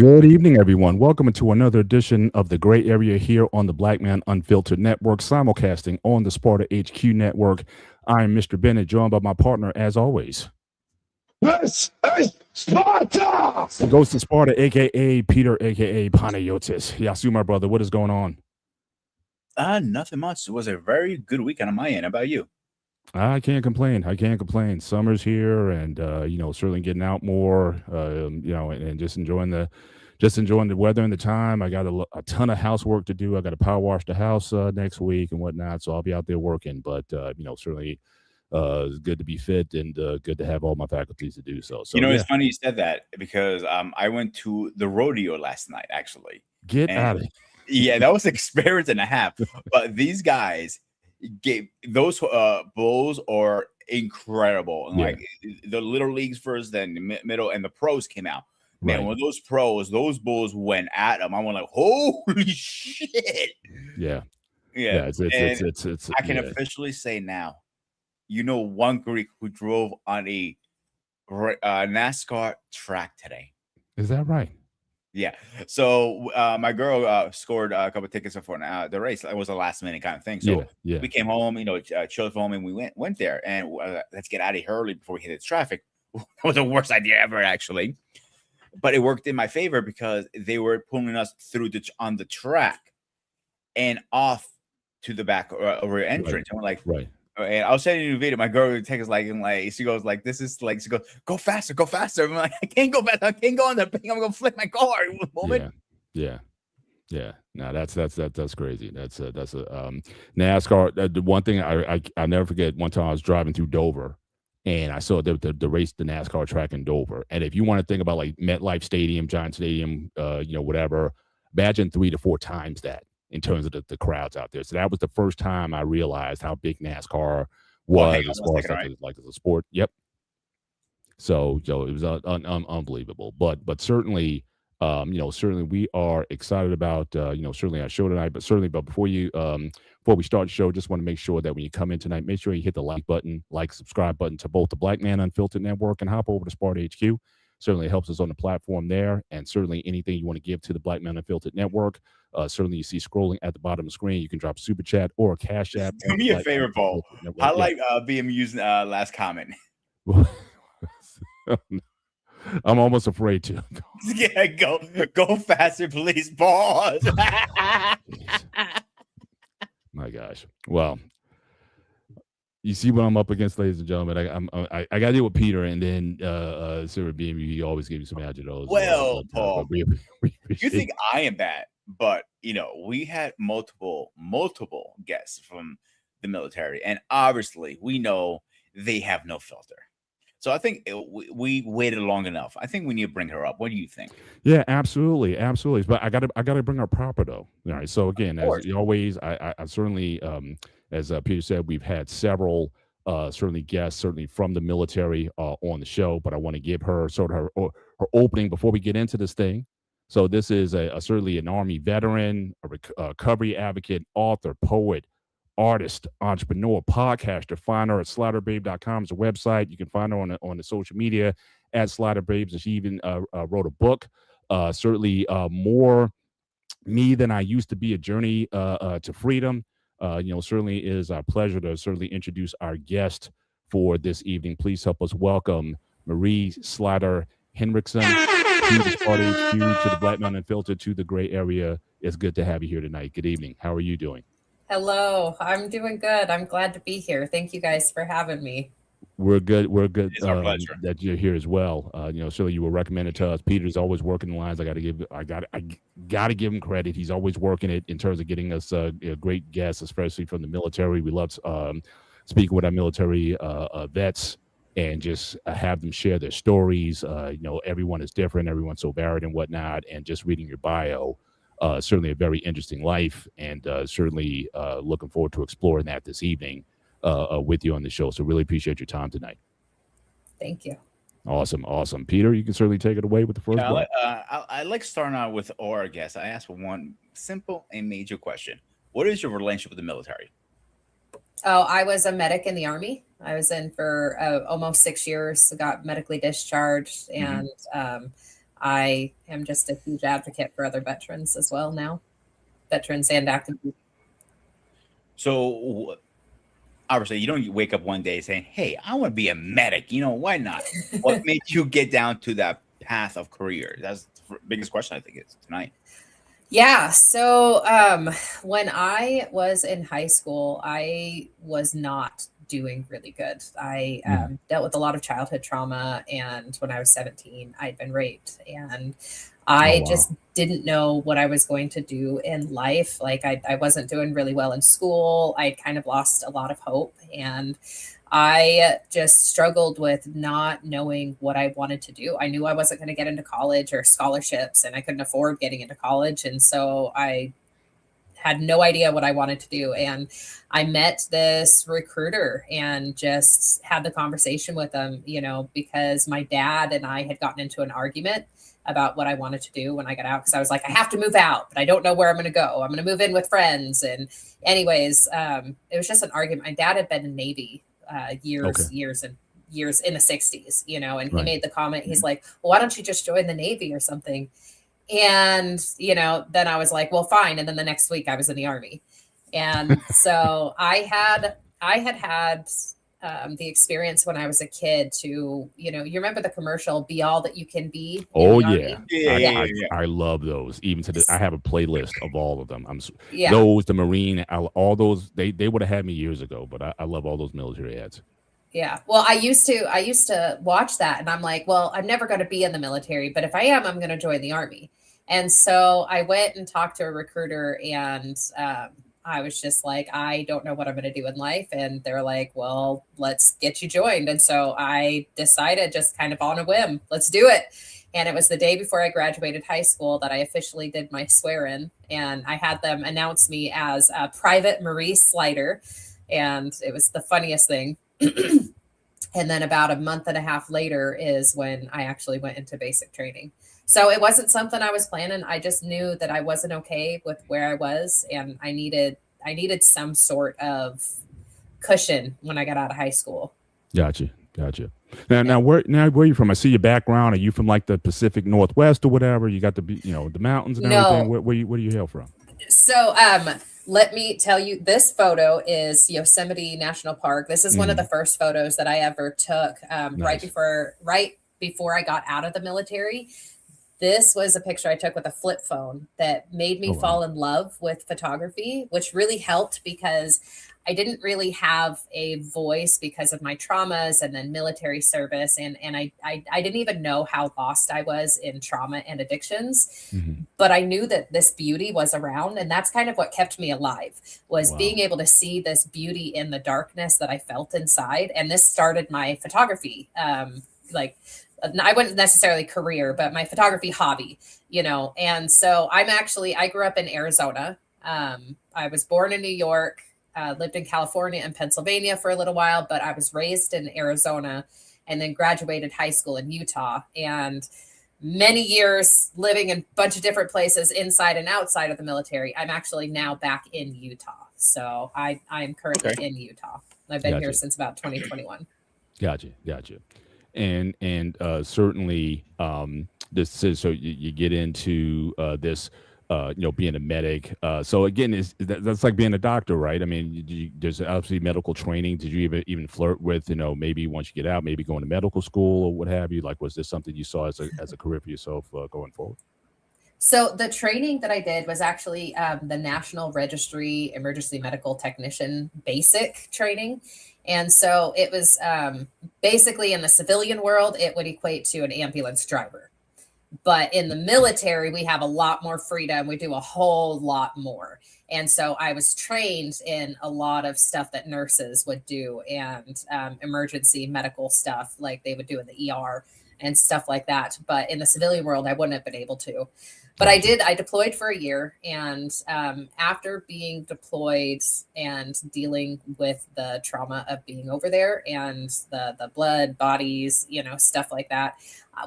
Good evening, everyone. Welcome to another edition of the Gray Area here on the Black Man Unfiltered Network, simulcasting on the Sparta HQ Network. I am Mr. Bennett, joined by my partner, as always, This is Sparta! the Ghost of Sparta, aka Peter, aka Panayotis. Yasu, my brother, what is going on? Nothing much. It was a very good weekend on my end. How about you? I can't complain. I can't complain. Summer's here, and certainly getting out more. And just enjoying the weather and the time. I got a ton of housework to do. I got to power wash the house next week and whatnot, so I'll be out there working. But certainly, it's good to be fit and good to have all my faculties to do so. So it's funny you said that because I went to the rodeo last night. Actually, get out of here. Yeah, that was an experience and a half. But these guys gave those bulls are incredible, and like the little leagues first, then the middle, and the pros came out. Man, when those bulls went at them, I went like, "Holy shit!" Yeah. It's I can officially say now, one Greek who drove on a NASCAR track today. Is that right? Yeah. So my girl scored a couple of tickets for the race. It was a last minute kind of thing. So we came home, chilled home, and we went there. And let's get out of here early before we hit the traffic. That was the worst idea ever, actually. But it worked in my favor because they were pulling us through on the track and off to the back or entrance. And we're like, and I was sending you a video. My girl would take us she goes like, this is like, she goes, go faster. I'm like, I can't go fast. I can't go on the thing. I'm gonna flip my car in one moment. Yeah. No, that's crazy. That's a NASCAR. The one thing I never forget. One time I was driving through Dover, and I saw the race, the NASCAR track in Dover. And if you want to think about like MetLife Stadium, Giant Stadium, whatever, imagine 3 to 4 times that in terms of the crowds out there. So that was the first time I realized how big NASCAR was as far as like as a sport. Yep. So it was unbelievable. But certainly, certainly we are excited about certainly our show tonight. But before we start the show, just want to make sure that when you come in tonight, make sure you hit the subscribe button to both the Black Man Unfiltered Network and hop over to Sparta HQ. Certainly helps us on the platform there, and certainly anything you want to give to the Black Man Unfiltered Network, certainly you see scrolling at the bottom of the screen. You can drop a super chat or a cash app. Do me a favor, Paul. I like BMU's last comment. I'm almost afraid to. Yeah, go faster, please. Pause. My gosh. Well, you see what I'm up against, ladies and gentlemen. I got to deal with Peter, and then Sarah BMU. He always gave me some adjectives. Well, Paul, you think I am bad, but we had multiple guests from the military, and obviously we know they have no filter. So I think we waited long enough. I think we need to bring her up. What do you think? Yeah, absolutely. But I gotta bring her proper though. All right. So again, as always, I certainly, as Peter said, we've had several certainly guests, certainly from the military on the show. But I want to give her sort of her opening before we get into this thing. So this is certainly an Army veteran, a recovery advocate, author, poet, artist, entrepreneur, podcaster. Find her at sliderbabe.com is a website. You can find her on the social media at sliderbabes. And she even wrote a book, certainly more me than I used to be, a journey to freedom. Certainly is our pleasure to certainly introduce our guest for this evening. Please help us welcome Marie Slider Henriksen to the Sparta HQ, to the Black Man Unfiltered, to the Gray Area. It's good to have you here tonight. Good evening. How are you doing? Hello, I'm doing good. I'm glad to be here. Thank you guys for having me. We're good. It's our pleasure that you're here as well. Certainly you were recommended to us. Peter's always working the lines. I got to give him credit. He's always working it in terms of getting us great guests, especially from the military. We love speaking with our military vets and just have them share their stories. Everyone is different. Everyone's so varied and whatnot. And just reading your bio. Certainly a very interesting life, and certainly looking forward to exploring that this evening with you on the show. So really appreciate your time tonight. Thank you. Awesome. Peter, you can certainly take it away with the first one. I like starting out with our guest. I ask one simple and major question. What is your relationship with the military? Oh, I was a medic in the Army. I was in for almost 6 years, got medically discharged, and I am just a huge advocate for other veterans as well now, veterans and active duty. So obviously you don't wake up one day saying, hey, I want to be a medic. You know, why not? What made you get down to that path of career? That's the biggest question I think is tonight. Yeah. So when I was in high school, I was not doing really good. I dealt with a lot of childhood trauma. And when I was 17, I'd been raped. And I just didn't know what I was going to do in life. Like I wasn't doing really well in school. I kind of lost a lot of hope. And I just struggled with not knowing what I wanted to do. I knew I wasn't going to get into college or scholarships, and I couldn't afford getting into college. And so I had no idea what I wanted to do. And I met this recruiter and just had the conversation with him, you know, because my dad and I had gotten into an argument about what I wanted to do when I got out. Cause I was like, I have to move out, but I don't know where I'm going to go. I'm going to move in with friends. And anyways, it was just an argument. My dad had been in Navy years in the 60s, you know, and he made the comment, he's like, well, why don't you just join the Navy or something? And, you know, then I was like, well, fine. And then the next week I was in the Army. And so I had the experience when I was a kid to, you know, you remember the commercial, Be All That You Can Be? Oh, yeah. I love those. Even to I have a playlist of all of them. Those, the Marine, all those, they would have had me years ago, but I love all those military ads. Yeah. Well, I used to watch that and I'm like, well, I'm never going to be in the military, but if I am, I'm going to join the Army. And so I went and talked to a recruiter and I was just like, I don't know what I'm going to do in life. And they're like, well, let's get you joined. And so I decided just kind of on a whim, let's do it. And it was the day before I graduated high school that I officially did my swear-in. And I had them announce me as Private Marie Slider. And it was the funniest thing. And then about a month and a half later is when I actually went into basic training. So it wasn't something I was planning. I just knew that I wasn't okay with where I was, and I needed some sort of cushion when I got out of high school. Gotcha. Now where are you from? I see your background. Are you from like the Pacific Northwest or whatever? You got the mountains and everything. Where do you hail from? So let me tell you, this photo is Yosemite National Park. This is one of the first photos that I ever took right before I got out of the military. This was a picture I took with a flip phone that made me fall in love with photography, which really helped because I didn't really have a voice because of my traumas and then military service. And I didn't even know how lost I was in trauma and addictions, but I knew that this beauty was around. And that's kind of what kept me alive, was being able to see this beauty in the darkness that I felt inside. And this started my photography, I wouldn't necessarily career, but my photography hobby, you know. And so I grew up in Arizona. I was born in New York, lived in California and Pennsylvania for a little while, but I was raised in Arizona and then graduated high school in Utah. And many years living in a bunch of different places inside and outside of the military. I'm actually now back in Utah. So I am currently in Utah. I've been here since about 2021. Gotcha. And certainly this is, so you get into this being a medic, so again that's like being a doctor, right? I mean, there's obviously medical training. Did you even flirt with maybe once you get out, maybe going to medical school or what have you? Like, was this something you saw as a career for yourself going forward? So the training that I did was actually the National Registry Emergency Medical Technician basic training. And so it was basically in the civilian world, it would equate to an ambulance driver. But in the military, we have a lot more freedom. We do a whole lot more. And so I was trained in a lot of stuff that nurses would do and emergency medical stuff like they would do in the ER and stuff like that. But in the civilian world, I wouldn't have been able to. But I deployed for a year. And after being deployed and dealing with the trauma of being over there and the blood, bodies, stuff like that,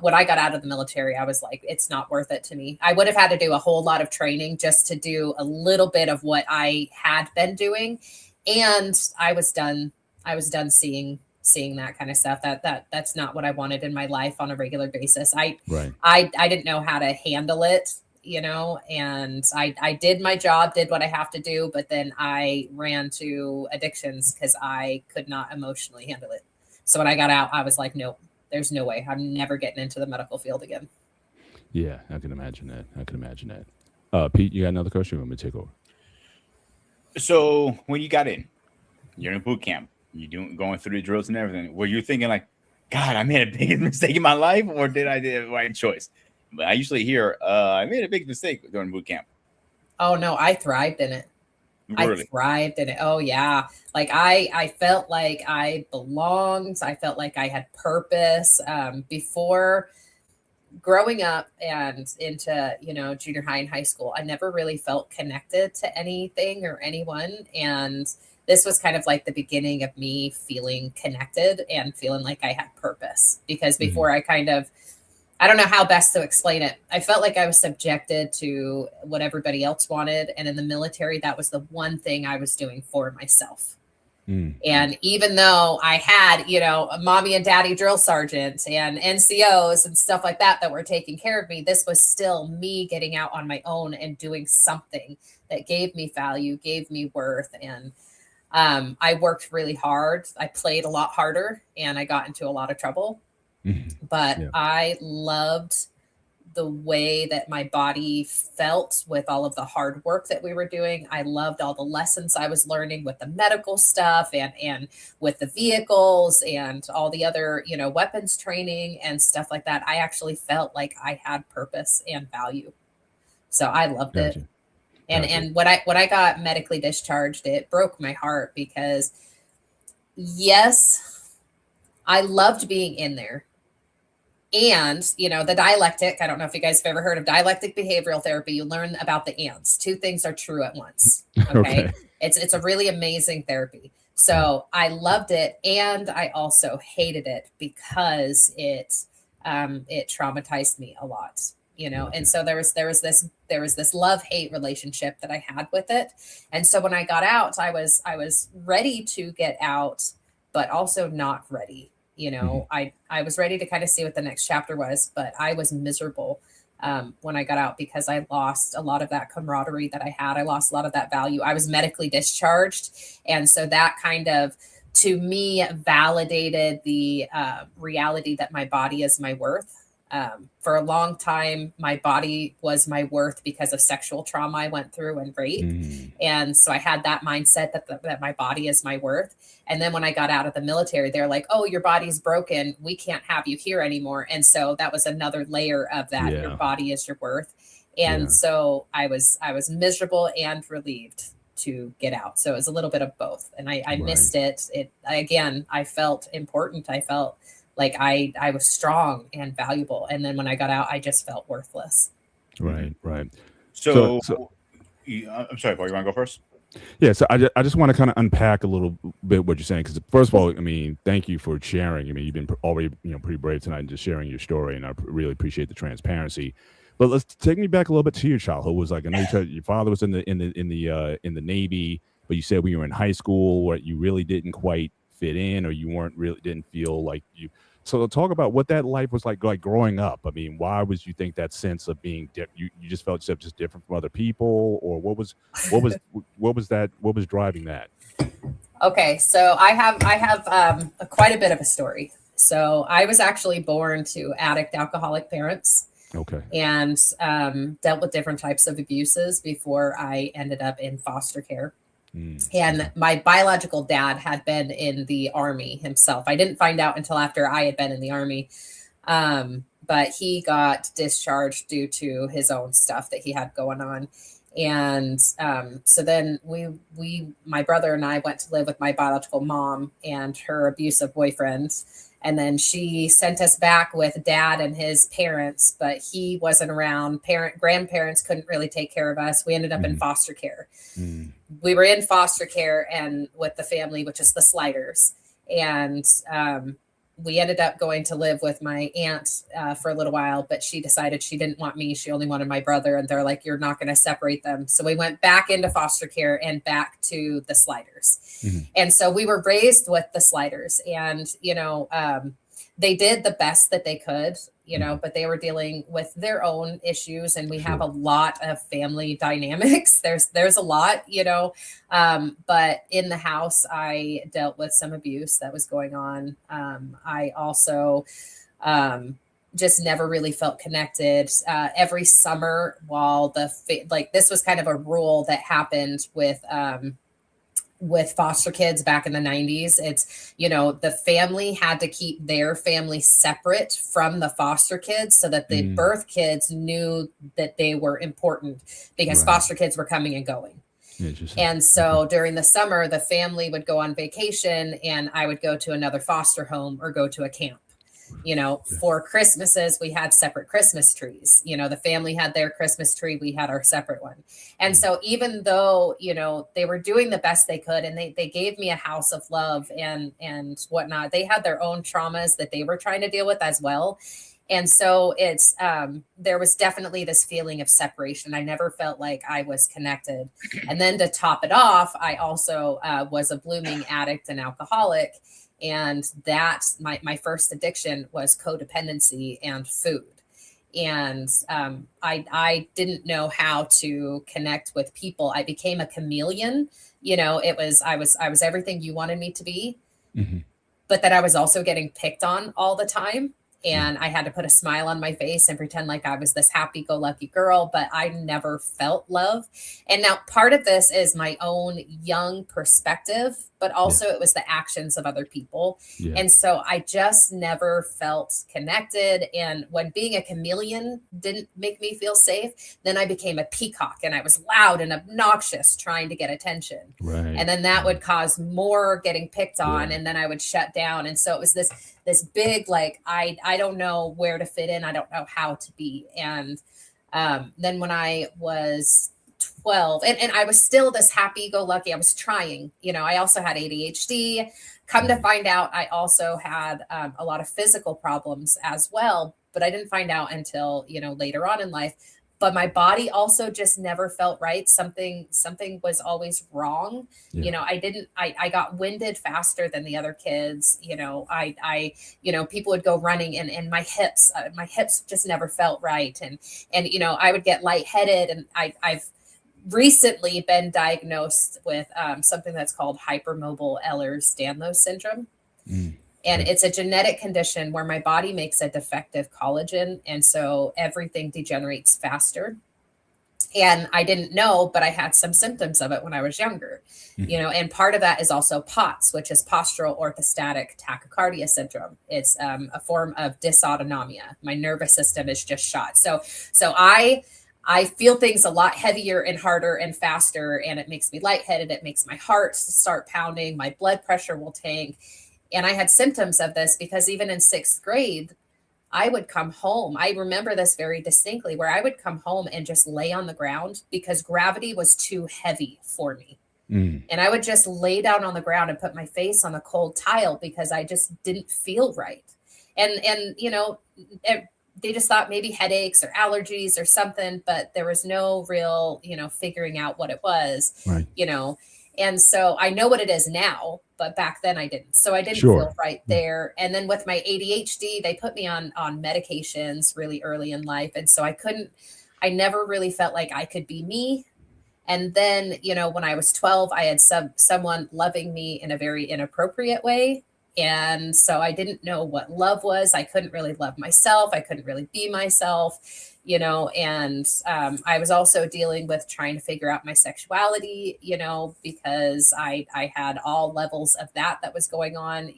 when I got out of the military, I was like, it's not worth it to me. I would have had to do a whole lot of training just to do a little bit of what I had been doing. And I was done seeing seeing that kind of stuff. That's not what I wanted in my life on a regular basis. I didn't know how to handle it, you know, and I did my job, did what I have to do, but then I ran to addictions because I could not emotionally handle it. So when I got out, I was like, nope, there's no way. I'm never getting into the medical field again. Yeah, I can imagine that. Pete, you got another question? Let me take over. So when you got in, you're in boot camp, going through the drills and everything. Were you thinking like, God, I made a big mistake in my life, or did I do the right choice? But I usually hear, I made a big mistake during boot camp. Oh no, I thrived in it. Really? I thrived in it. Oh yeah. Like I felt like I belonged. I felt like I had purpose. Before growing up and into, you know, junior high and high school, I never really felt connected to anything or anyone. And this was kind of like the beginning of me feeling connected and feeling like I had purpose, because before I don't know how best to explain it. I felt like I was subjected to what everybody else wanted. And in the military, that was the one thing I was doing for myself. And even though I had, you know, a mommy and daddy drill sergeants and NCOs and stuff like that were taking care of me, this was still me getting out on my own and doing something that gave me value, gave me worth. And I worked really hard. I played a lot harder and I got into a lot of trouble. But I loved the way that my body felt with all of the hard work that we were doing. I loved all the lessons I was learning with the medical stuff and with the vehicles and all the other, you know, weapons training and stuff like that. I actually felt like I had purpose and value. So I loved it. And when I got medically discharged, it broke my heart because yes, I loved being in there. And, you know, the dialectic, I don't know if you guys have ever heard of dialectic behavioral therapy. You learn about the ants. Two things are true at once. Okay. It's a really amazing therapy. So I loved it. And I also hated it because it traumatized me a lot, you know? And so there was this love-hate relationship that I had with it. And so when I got out, I was ready to get out, but also not ready. You know, I was ready to kind of see what the next chapter was, but I was miserable when I got out because I lost a lot of that camaraderie that I had. I lost a lot of that value. I was medically discharged. And so that kind of, to me, validated the reality that my body is my worth. For a long time, my body was my worth because of sexual trauma I went through and rape. And so I had that mindset that my body is my worth. And then when I got out of the military, they're like, oh, your body's broken. We can't have you here anymore. And so that was another layer of that. Yeah. Your body is your worth. And so I was miserable and relieved to get out. So it was a little bit of both. And I missed it. I felt important. I felt like I was strong and valuable. And then when I got out, I just felt worthless. Right. So I'm sorry, Paul, you want to go first? Yeah, so I just want to kind of unpack a little bit what you're saying, because first of all, I mean, thank you for sharing. I mean, you've been already, you know, pretty brave tonight and just sharing your story, and I really appreciate the transparency. But let's take me back a little bit to your childhood. Was like, I know you said your father was in the Navy, but you said when you were in high school, where you really didn't quite fit in, or you didn't feel like you. So talk about what that life was like growing up. I mean, why was you think that sense of being you just felt yourself just different from other people, or what was driving that? Okay, so I have quite a bit of a story. So I was actually born to addict alcoholic parents. Okay. And dealt with different types of abuses before I ended up in foster care. And my biological dad had been in the Army himself. I didn't find out until after I had been in the Army. But he got discharged due to his own stuff that he had going on. And so then my brother and I went to live with my biological mom and her abusive boyfriend. And then she sent us back with dad and his parents, but he wasn't around. Grandparents couldn't really take care of us. We ended up in foster care. We were in foster care and with the family, which is the Sliders. And we ended up going to live with my aunt for a little while, but she decided she didn't want me. She only wanted my brother. And they're like, you're not going to separate them. So we went back into foster care and back to the Sliders. Mm-hmm. And so we were raised with the Sliders. And, they did the best that they could, but they were dealing with their own issues. And we have a lot of family dynamics. There's a lot, but in the house, I dealt with some abuse that was going on. I also just never really felt connected. Every summer while this was kind of a rule that happened with foster kids back in the 90s. It's, the family had to keep their family separate from the foster kids so that the birth kids knew that they were important, because foster kids were coming and going. And so during the summer, the family would go on vacation and I would go to another foster home or go to a camp. For Christmases, we had separate Christmas trees. The family had their Christmas tree. We had our separate one. And so even though, they were doing the best they could and they gave me a house of love and whatnot, they had their own traumas that they were trying to deal with as well. And so it's, there was definitely this feeling of separation. I never felt like I was connected. And then to top it off, I also was a blooming addict and alcoholic. And that's my first addiction was codependency and food. And I didn't know how to connect with people. I became a chameleon. I was everything you wanted me to be, but that I was also getting picked on all the time. And I had to put a smile on my face and pretend like I was this happy-go-lucky girl, but I never felt love. And now part of this is my own young perspective, but also it was the actions of other people. Yeah. And so I just never felt connected. And when being a chameleon didn't make me feel safe, then I became a peacock and I was loud and obnoxious trying to get attention. Right. And then that would cause more getting picked on, and then I would shut down. And so it was this big, like, I don't know where to fit in. I don't know how to be. And then when I was 12, and I was still this happy-go-lucky, I was trying, I also had ADHD. Come to find out, I also had a lot of physical problems as well, but I didn't find out until, later on in life. But my body also just never felt right. Something was always wrong. Yeah. I got winded faster than the other kids. People would go running and my hips just never felt right. And I would get lightheaded, and I've recently been diagnosed with something that's called hypermobile Ehlers-Danlos syndrome. And it's a genetic condition where my body makes a defective collagen. And so everything degenerates faster. And I didn't know, but I had some symptoms of it when I was younger, and part of that is also POTS, which is postural orthostatic tachycardia syndrome. It's a form of dysautonomia. My nervous system is just shot. So I feel things a lot heavier and harder and faster, and it makes me lightheaded. It makes my heart start pounding. My blood pressure will tank. And I had symptoms of this because even in 6th grade, I would come home. I remember this very distinctly, where I would come home and just lay on the ground because gravity was too heavy for me. And I would just lay down on the ground and put my face on the cold tile because I just didn't feel right. And they just thought maybe headaches or allergies or something, but there was no real, figuring out what it was, right. And so I know what it is now, but back then I didn't. So I didn't feel right there. And then with my ADHD, they put me on medications really early in life. And so I never really felt like I could be me. And then, when I was 12, I had someone loving me in a very inappropriate way. And so I didn't know what love was. I couldn't really love myself. I couldn't really be myself, and I was also dealing with trying to figure out my sexuality, because I had all levels of that was going on.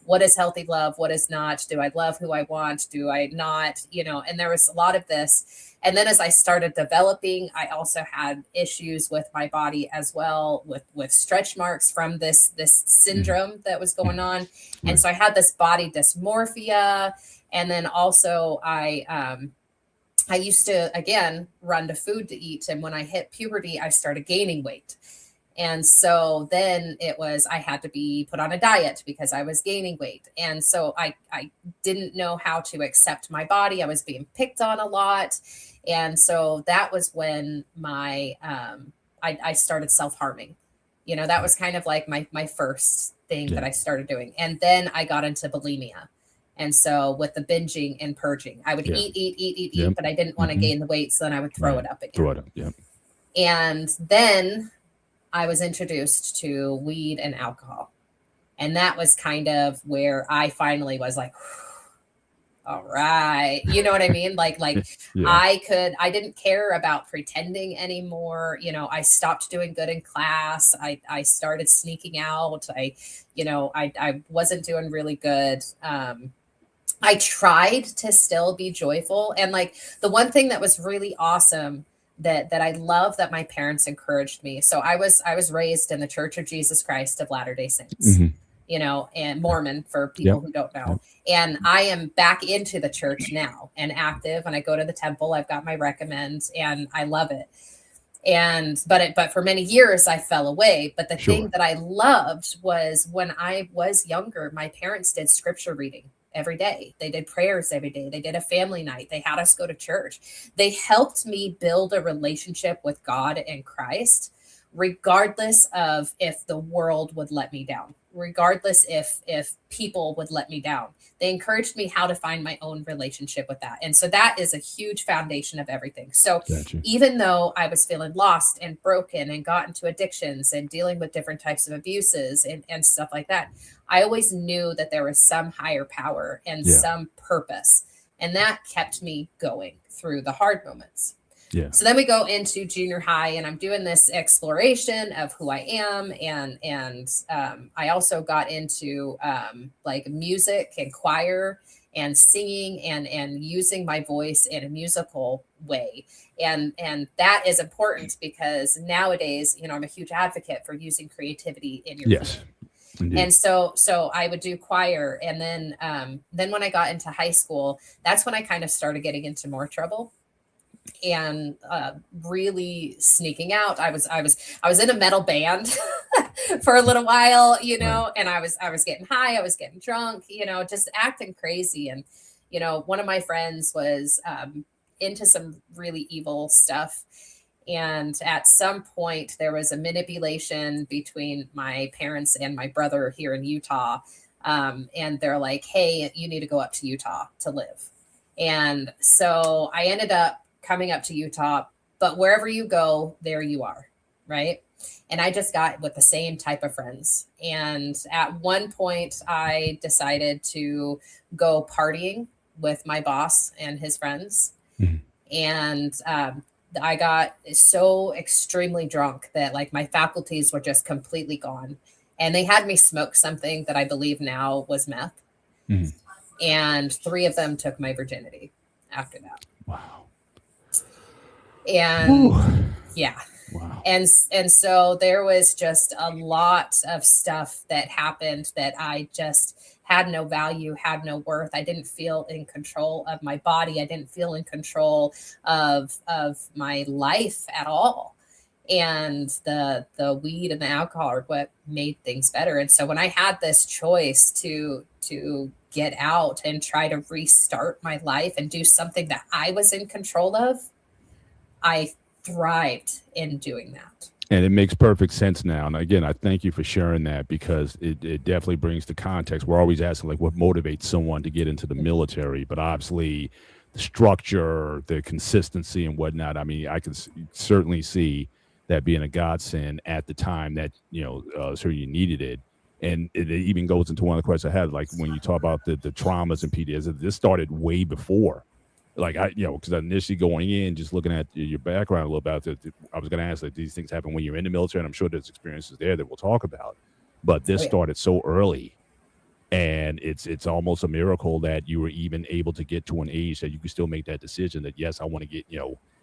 What is healthy love? What is not? Do I love who I want? Do I not? And there was a lot of this. And then as I started developing, I also had issues with my body as well, with stretch marks from this syndrome that was going on. And so I had this body dysmorphia. And then also I used to, again, run to food to eat. And when I hit puberty, I started gaining weight. And so then it was, I had to be put on a diet because I was gaining weight. And so I didn't know how to accept my body. I was being picked on a lot. And so that was when I started self-harming. You know, that was kind of like my first thing that I started doing. And then I got into bulimia. And so with the binging and purging, I would eat, but I didn't want to gain the weight. So then I would throw it up again. Throw it up, And then I was introduced to weed and alcohol. And that was kind of where I finally was like, all right. You know what I mean? Like I didn't care about pretending anymore. You know, I stopped doing good in class. I started sneaking out. I wasn't doing really good. I tried to still be joyful. And like the one thing that was really awesome that I love that my parents encouraged me. So I was raised in the Church of Jesus Christ of Latter-day Saints, you know, and Mormon for people who don't know. And I am back into the church now and active, and I go to the temple. I've got my recommend and I love it. But for many years I fell away. But the thing that I loved was when I was younger, my parents did scripture reading every day. They did prayers every day. They did a family night. They had us go to church. They helped me build a relationship with God and Christ, regardless of if the world would let me down, regardless if people would let me down. They encouraged me how to find my own relationship with that. And so that is a huge foundation of everything. So even though I was feeling lost and broken and got into addictions and dealing with different types of abuses and stuff like that, I always knew that there was some higher power and some purpose. And that kept me going through the hard moments. So then we go into junior high, and I'm doing this exploration of who I am. And I also got into like music and choir and singing and using my voice in a musical way. And that is important because nowadays, you know, I'm a huge advocate for using creativity in your field. Indeed. And so I would do choir. And then when I got into high school, that's when I kind of started getting into more trouble and really sneaking out. I was in a metal band for a little while, you know, and I was getting high, I was getting drunk, you know, just acting crazy. And, you know, one of my friends was into some really evil stuff. And at some point there was a manipulation between my parents and my brother here in Utah. And they're like, hey, you need to go up to Utah to live. And so I ended up coming up to Utah, but wherever you go, there you are. Right. And I just got with the same type of friends. And at one point I decided to go partying with my boss and his friends. And, I got so extremely drunk that like my faculties were just completely gone. And they had me smoke something that I believe now was meth. And 3 of them took my virginity after that. Wow. And wow. And so there was just a lot of stuff that happened that I just had no value, had no worth. I didn't feel in control of my body. I didn't feel in control of my life at all. And the weed and the alcohol are what made things better. And so when I had this choice to get out and try to restart my life and do something that I was in control of, I thrived in doing that. And it makes perfect sense now. And again, I thank you for sharing that because it definitely brings the context. We're always asking like what motivates someone to get into the military, but obviously the structure, the consistency and whatnot. I mean, I can certainly see that being a godsend at the time that, you know, so you needed it. And it even goes into one of the questions I had, like when you talk about the traumas and PTSD, this started way before. Like because initially going in, just looking at your background a little bit, I was going to ask like these things happen when you're in the military, and I'm sure there's experiences there that we'll talk about. But this started so early, and it's almost a miracle that you were even able to get to an age that you could still make that decision that yes, I want to get,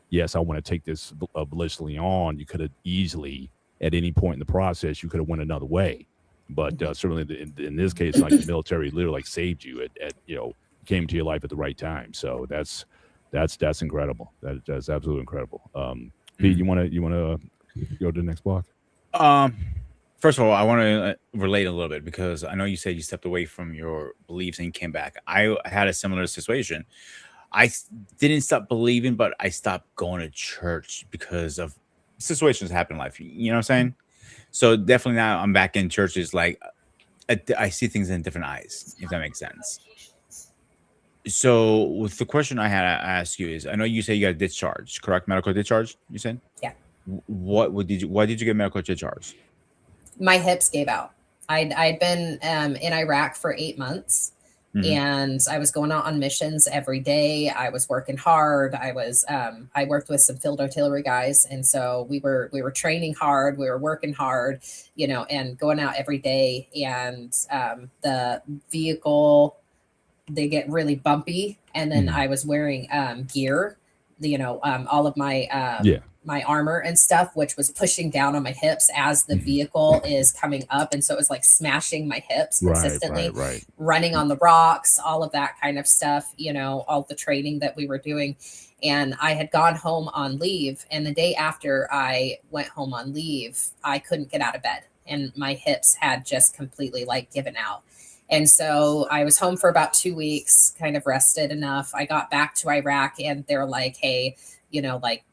yes, I want to take this blissfully on. You could have easily at any point in the process, you could have went another way, but certainly in this case, like the military literally like saved you at came to your life at the right time. So that's incredible. That's absolutely incredible. Pete, you want to go to the next block? First of all, I want to relate a little bit because I know you said you stepped away from your beliefs and you came back. I had a similar situation. Didn't stop believing, but I stopped going to church because of situations that happen in life. You know what I'm saying? So definitely now I'm back in churches. Like I see things in different eyes, if that makes sense. So with the question I had to ask you is, I know you say you got discharged, correct? Medical discharge, you said? Yeah. Why did you get medical discharge? My hips gave out. I'd been in Iraq for 8 months. And I was going out on missions every day. I was working hard. I worked with some field artillery guys, and so we were training hard. We were working hard, and going out every day. And the vehicle, they get really bumpy, and then I was wearing gear, all of my my armor and stuff, which was pushing down on my hips as the vehicle is coming up. And so it was like smashing my hips consistently, running on the rocks, all of that kind of stuff, all the training that we were doing. And I had gone home on leave. And the day after I went home on leave, I couldn't get out of bed. And my hips had just completely given out. And so I was home for about 2 weeks, kind of rested enough. I got back to Iraq and they're like, hey,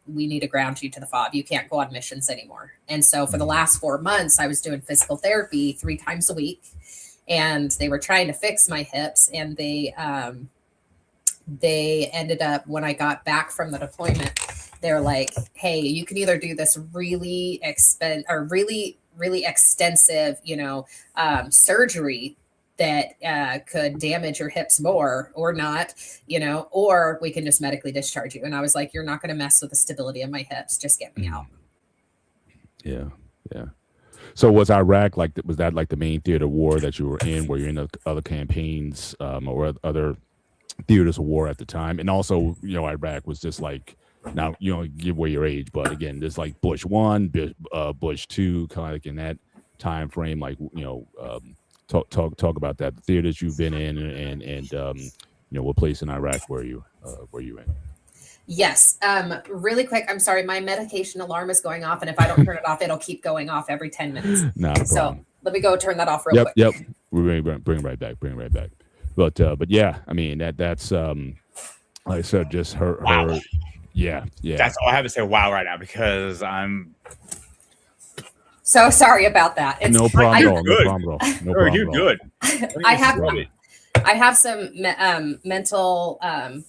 we need to ground you to the fob. You can't go on missions anymore. And so for the last 4 months, I was doing physical therapy 3 times a week, and they were trying to fix my hips. And they ended up, when I got back from the deployment, they're like, hey, you can either do this really extensive, surgery that could damage your hips more or not, or we can just medically discharge you. And I was like, you're not going to mess with the stability of my hips. Just get me out. Yeah. Yeah. So was Iraq was that the main theater of war that you were in? Were you in the other campaigns or other theaters of war at the time? And also, Iraq was just now, give away your age, but again, there's Bush 1, Bush 2, kind of in that time frame, talk about that, the theaters you've been in, and what place in Iraq were you in? Yes. Really quick, I'm sorry, my medication alarm is going off, and if I don't turn it off, it'll keep going off every 10 minutes. Not a problem. So let me go turn that off real quick. Yep. We're bring it right back. But yeah, I mean that's like I said, just her. Wow. Yeah. That's all I have to say. Wow, right now, because I'm so sorry about that. No problem at all. You're good. I have some mental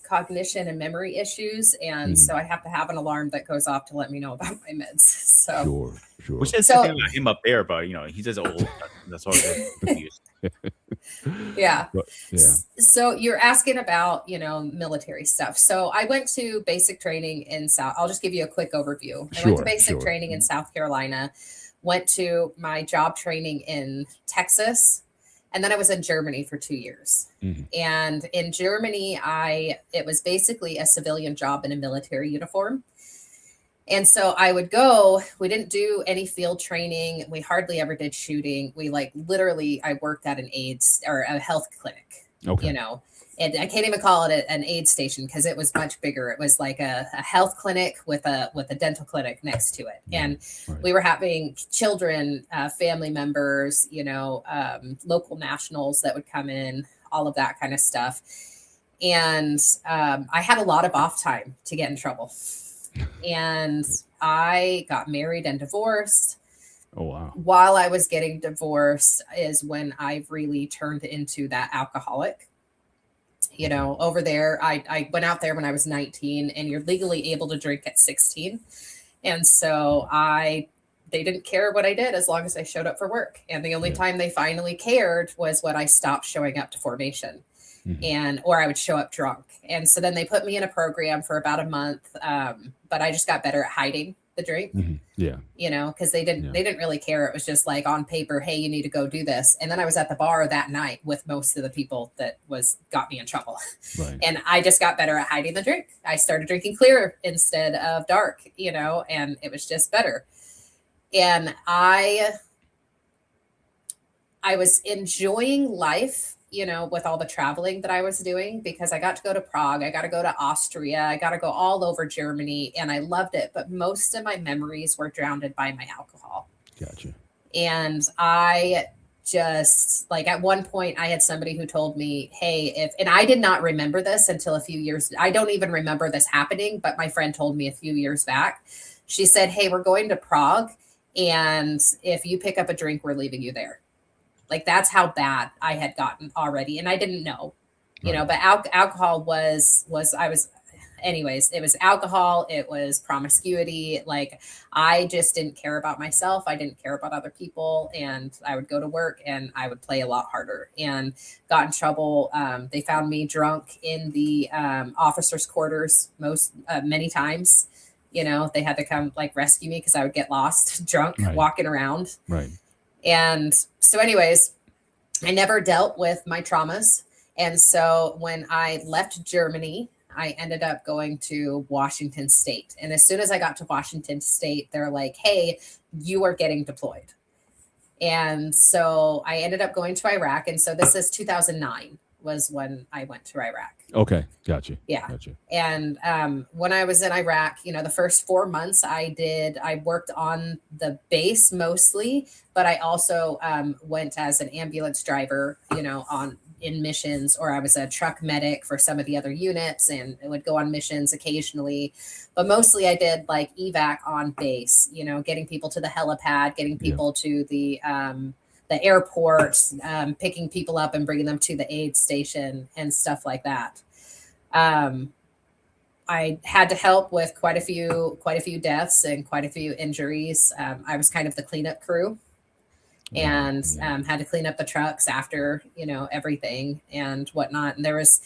cognition and memory issues, and so I have to have an alarm that goes off to let me know about my meds. So sure. We should say about him up there, but he's just old. That's all. Yeah. So you're asking about military stuff. So I went to basic training in South. I'll just give you a quick overview. I went to basic training in South Carolina. Went to my job training in Texas, and then I was in Germany for 2 years. And in Germany, it was basically a civilian job in a military uniform. And so I would go, we didn't do any field training. We hardly ever did shooting. We I worked at an AIDS or a health clinic, and I can't even call it an aid station because it was much bigger. It was like a health clinic with a dental clinic next to it. And we were having children, family members, local nationals that would come in, all of that kind of stuff. And I had a lot of off time to get in trouble. And I got married and divorced. Oh, wow. While I was getting divorced is when I really turned into that alcoholic. Over there, I went out there when I was 19, and you're legally able to drink at 16. And so they didn't care what I did as long as I showed up for work. And the only time they finally cared was when I stopped showing up to formation. Or I would show up drunk. And so then they put me in a program for about a month. But I just got better at hiding the drink. Because they didn't really care. It was just on paper, hey, you need to go do this. And then I was at the bar that night with most of the people that got me in trouble. And I just got better at hiding the drink. I started drinking clear instead of dark, and it was just better. And I was enjoying life, with all the traveling that I was doing, because I got to go to Prague, I got to go to Austria, I got to go all over Germany, and I loved it. But most of my memories were drowned by my alcohol. Gotcha. And I just like at one point I had somebody who told me, hey, and I did not remember this until a few years. I don't even remember this happening, but my friend told me a few years back. She said, hey, we're going to Prague. And if you pick up a drink, we're leaving you there. Like that's how bad I had gotten already. And I didn't know, you know, but alcohol was anyways, it was alcohol, it was promiscuity. Like I just didn't care about myself. I didn't care about other people. And I would go to work and I would play a lot harder and got in trouble. They found me drunk in the officers' quarters many times. You know, they had to come like rescue me because I would get lost drunk walking around. Right. And so anyways, I never dealt with my traumas. And so when I left Germany, I ended up going to Washington State. And as soon as I got to Washington State, they're like, hey, you are getting deployed. And so I ended up going to Iraq. And so this is 2009 was when I went to Iraq. Okay. Gotcha. Yeah. Gotcha. And when I was in Iraq, you know, the first 4 months I worked on the base mostly, but I also went as an ambulance driver, you know, in missions, or I was a truck medic for some of the other units and would go on missions occasionally. But mostly I did like evac on base, you know, getting people to the helipad, getting people to the airport, picking people up and bringing them to the aid station and stuff like that. I had to help with quite a few deaths and quite a few injuries. I was kind of the cleanup crew. And had to clean up the trucks after, you know, everything and whatnot. And there was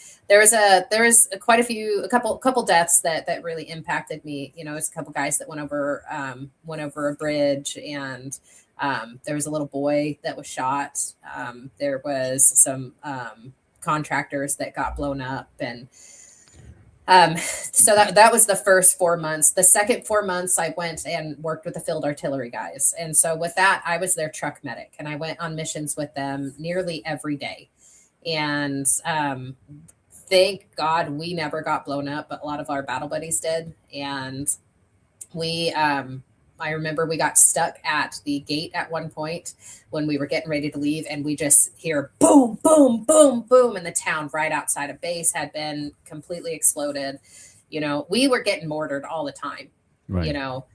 quite a couple deaths that really impacted me. You know, it's a couple guys that went over a bridge, and there was a little boy that was shot. There was some contractors that got blown up, and so that was the first 4 months. The second 4 months, I went and worked with the field artillery guys. And so with that, I was their truck medic, and I went on missions with them nearly every day. And thank God we never got blown up, but a lot of our battle buddies did. And I remember we got stuck at the gate at one point when we were getting ready to leave, and we just hear boom, boom, boom, boom, and the town right outside of base had been completely exploded. You know, we were getting mortared all the time. Right. You know,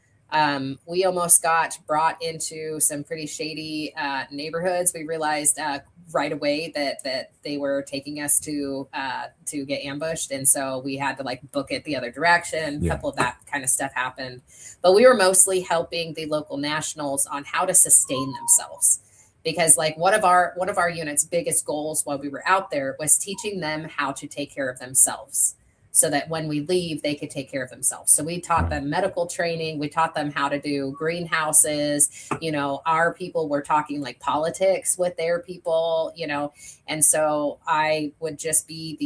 we almost got brought into some pretty shady neighborhoods. We realized right away that they were taking us to get ambushed, and so we had to like book it the other direction. A couple of that kind of stuff happened, but we were mostly helping the local nationals on how to sustain themselves, because like one of our unit's biggest goals while we were out there was teaching them how to take care of themselves, so that when we leave, they could take care of themselves. So we taught them medical training. We taught them how to do greenhouses. You know, our people were talking like politics with their people, you know. And so I would just be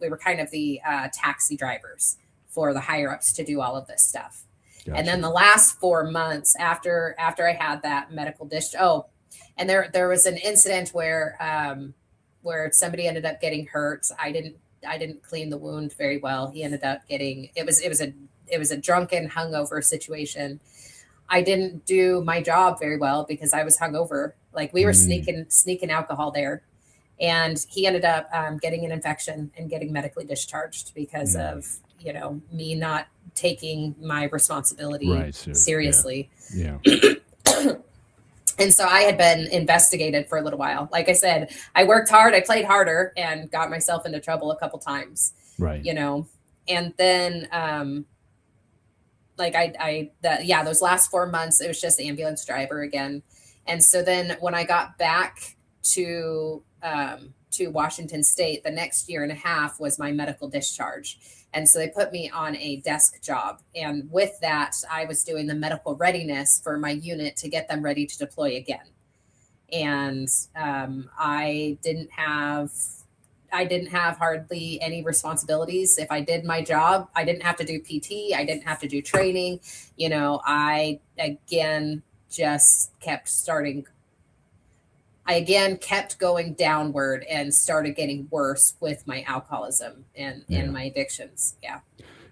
we were kind of the taxi drivers for the higher ups to do all of this stuff. Gotcha. And then the last 4 months after I had that medical and there was an incident where somebody ended up getting hurt. I didn't clean the wound very well. He ended up getting, it was a drunken hungover situation. I didn't do my job very well because I was hungover. Like we were sneaking alcohol there, and he ended up getting an infection and getting medically discharged because of, you know, me not taking my responsibility seriously. Yeah. And so I had been investigated for a little while. Like I said, I worked hard, I played harder, and got myself into trouble a couple times. Right. You know, and then those last 4 months, it was just ambulance driver again. And so then when I got back to Washington State, the next year and a half was my medical discharge. And so they put me on a desk job. And with that, I was doing the medical readiness for my unit to get them ready to deploy again. And I didn't have hardly any responsibilities. If I did my job, I didn't have to do PT. I didn't have to do training. You know, I again kept going downward and started getting worse with my alcoholism and my addictions. Yeah.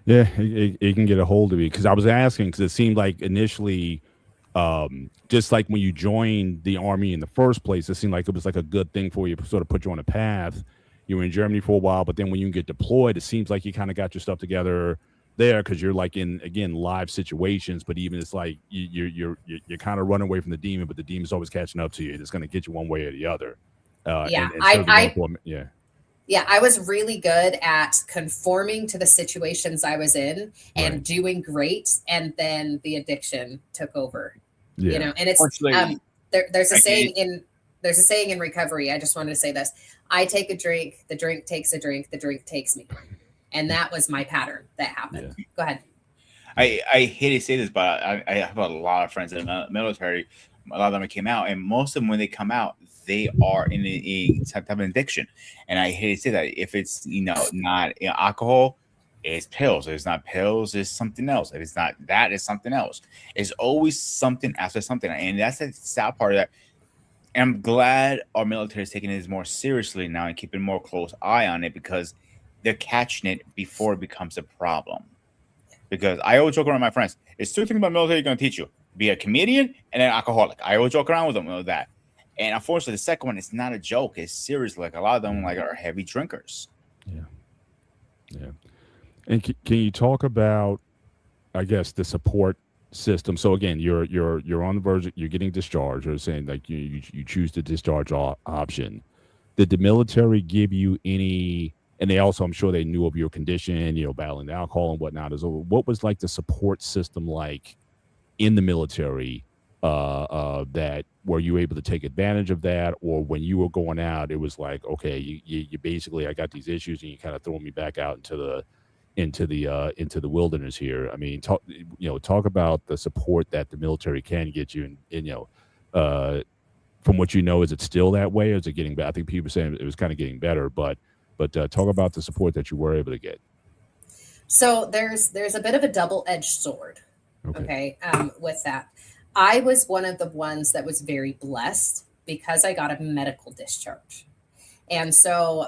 Yeah, it can get a hold of you. Because I was asking, because it seemed like initially Just like when you joined the army in the first place, it seemed like it was like a good thing for you, sort of put you on a path. You were in Germany for a while, but then when you get deployed, it seems like you kind of got your stuff together there because you're like in, again, live situations. But even it's like you're kind of running away from the demon, but the demon's always catching up to you. It's going to get you one way or the other. Yeah, Yeah. Yeah, I was really good at conforming to the situations I was in and doing great, and then the addiction took over. Yeah. You know, and it's there's a saying in recovery. I just wanted to say this: I take a drink, the drink takes a drink, the drink takes me, and that was my pattern that happened. Yeah. Go ahead. I hate to say this, but I have a lot of friends in the military. A lot of them came out, and most of them, when they come out, they are in a type of addiction. And I hate to say that. If it's not alcohol, it's pills. If it's not pills, it's something else. If it's not that, it's something else. It's always something after something, and that's the sad part of that. And I'm glad our military is taking it more seriously now and keeping more close eye on it, because they're catching it before it becomes a problem. Because I always joke around with my friends, it's 2 things about military going to teach you: be a comedian and an alcoholic. I always joke around with them with that. And unfortunately, the second one, it's not a joke. It's serious. Like, a lot of them are heavy drinkers. Yeah. And can you talk about, I guess, the support system? So again, you're on the verge, you're getting discharged. You're saying like you choose the discharge option. Did the military give you any? And they also, I'm sure they knew of your condition, battling the alcohol and whatnot. What was like the support system like in the military? That were you able to take advantage of that, or when you were going out, it was like, okay, you basically, I got these issues, and you kind of throw me back out into the wilderness here. I mean, talk about the support that the military can get you, and from what you know, is it still that way, or is it getting better? I think people are saying it was kind of getting better, but talk about the support that you were able to get. So there's a bit of a double-edged sword, okay, with that. I was one of the ones that was very blessed because I got a medical discharge. And so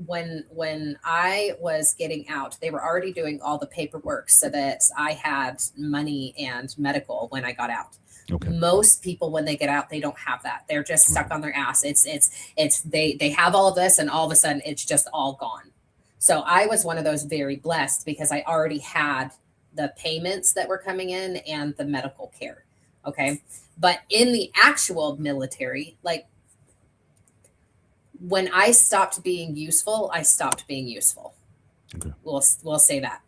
when I was getting out, they were already doing all the paperwork so that I had money and medical when I got out. Okay. Most people, when they get out, they don't have that. They're just stuck on their ass. They have all of this, and all of a sudden it's just all gone. So I was one of those very blessed because I already had the payments that were coming in and the medical care. Okay. But in the actual military, like, when I stopped being useful, I stopped being useful. Okay. We'll say that,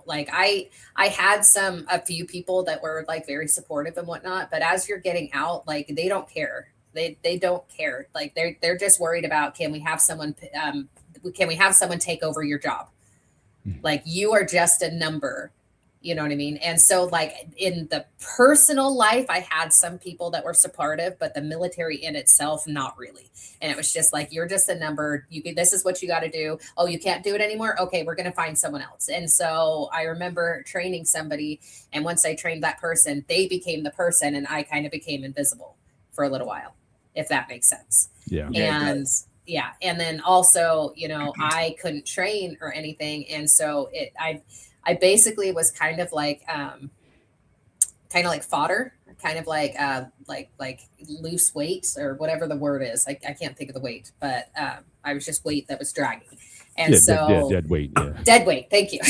like I had a few people that were like very supportive and whatnot, but as you're getting out, like, they don't care. They don't care. Like, they're just worried about, can we have someone take over your job? Like, you are just a number. You know what I mean? And so, like, in the personal life, I had some people that were supportive, but the military in itself, not really. And it was just like, you're just a number. This is what you got to do. Oh, you can't do it anymore? Okay, we're going to find someone else. And so I remember training somebody, and once I trained that person, they became the person, and I kind of became invisible for a little while, if that makes sense. Yeah. And and then also, I couldn't train or anything. And so I basically was kind of like fodder, kind of like loose weight, or whatever the word is. I can't think of the weight, but I was just weight that was dragging. And dead weight. Yeah. Dead weight. Thank you.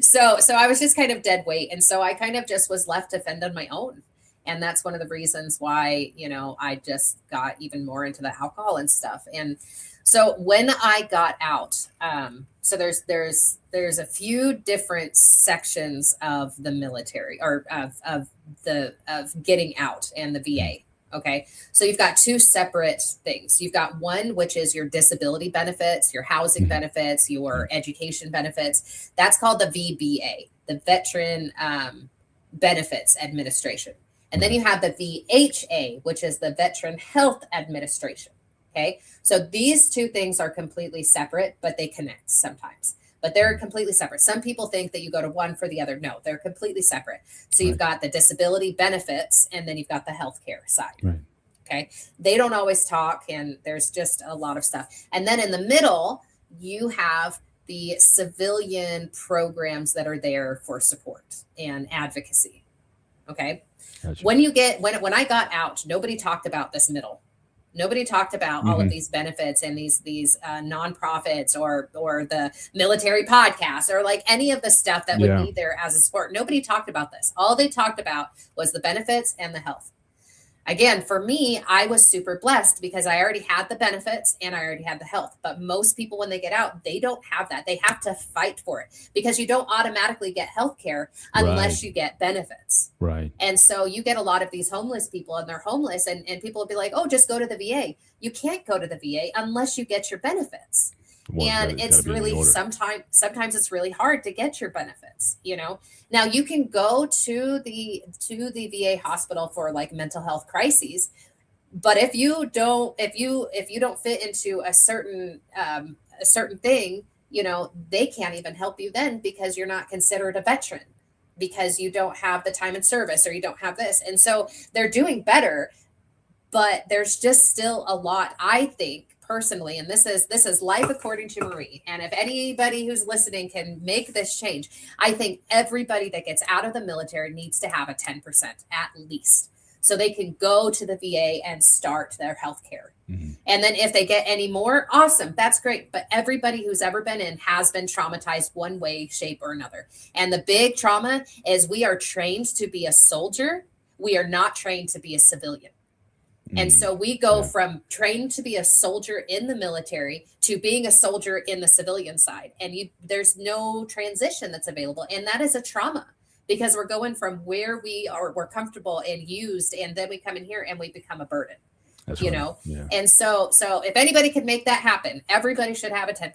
So I was just kind of dead weight. And so I kind of just was left to fend on my own. And that's one of the reasons why, I just got even more into the alcohol and stuff. And so when I got out, so there's a few different sections of the military, or of getting out and the VA. Okay. So you've got 2 separate things. You've got one, which is your disability benefits, your housing benefits, your education benefits. That's called the VBA, the Veteran Benefits Administration. And then you have the VHA, which is the Veteran Health Administration. Okay. So these 2 things are completely separate, but they connect sometimes. But they're completely separate. Some people think that you go to one for the other. No, they're completely separate. So you've got the disability benefits, and then you've got the healthcare side. Right. Okay. They don't always talk, and there's just a lot of stuff. And then in the middle, you have the civilian programs that are there for support and advocacy. Okay. Gotcha. When I got out, nobody talked about this middle. Nobody talked about all of these benefits and these nonprofits or the military podcasts or like any of the stuff that would be there as a sport. Nobody talked about this. All they talked about was the benefits and the health. Again, for me, I was super blessed because I already had the benefits and I already had the health. But most people, when they get out, they don't have that. They have to fight for it because you don't automatically get health care unless you get benefits. Right. And so you get a lot of these homeless people and they're homeless and people will be like, oh, just go to the VA. You can't go to the VA unless you get your benefits. And it's really sometimes it's really hard to get your benefits, you know. Now you can go to the VA hospital for like mental health crises, but if you don't fit into a certain thing, you know, they can't even help you then because you're not considered a veteran because you don't have the time in service or you don't have this. And so they're doing better, but there's just still a lot, I think, personally, and this is life according to Marie. And if anybody who's listening can make this change, I think everybody that gets out of the military needs to have a 10% at least, so they can go to the VA and start their health care. And then if they get any more, awesome, that's great. But everybody who's ever been in has been traumatized one way, shape, or another. And the big trauma is we are trained to be a soldier. We are not trained to be a civilian. And so we go from trained to be a soldier in the military to being a soldier in the civilian side. And there's no transition that's available. And that is a trauma because we're going from where we're comfortable and used. And then we come in here and we become a burden, you know? Yeah. And so if anybody could make that happen, everybody should have a 10%.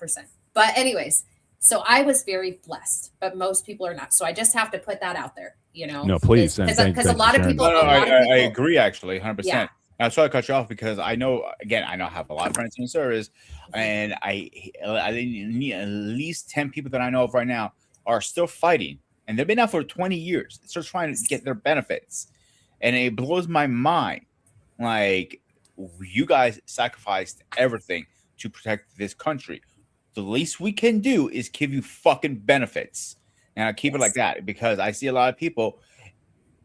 But anyways, so I was very blessed, but most people are not. So I just have to put that out there, you know? No, please. Because a lot of people. I agree, actually, 100%. Yeah. I try to cut you off because I know I have a lot of friends in the service, and I need at least 10 people that I know of right now are still fighting, and they've been out for 20 years, still trying to get their benefits, and it blows my mind. Like, you guys sacrificed everything to protect this country. The least we can do is give you fucking benefits, and I keep it like that because I see a lot of people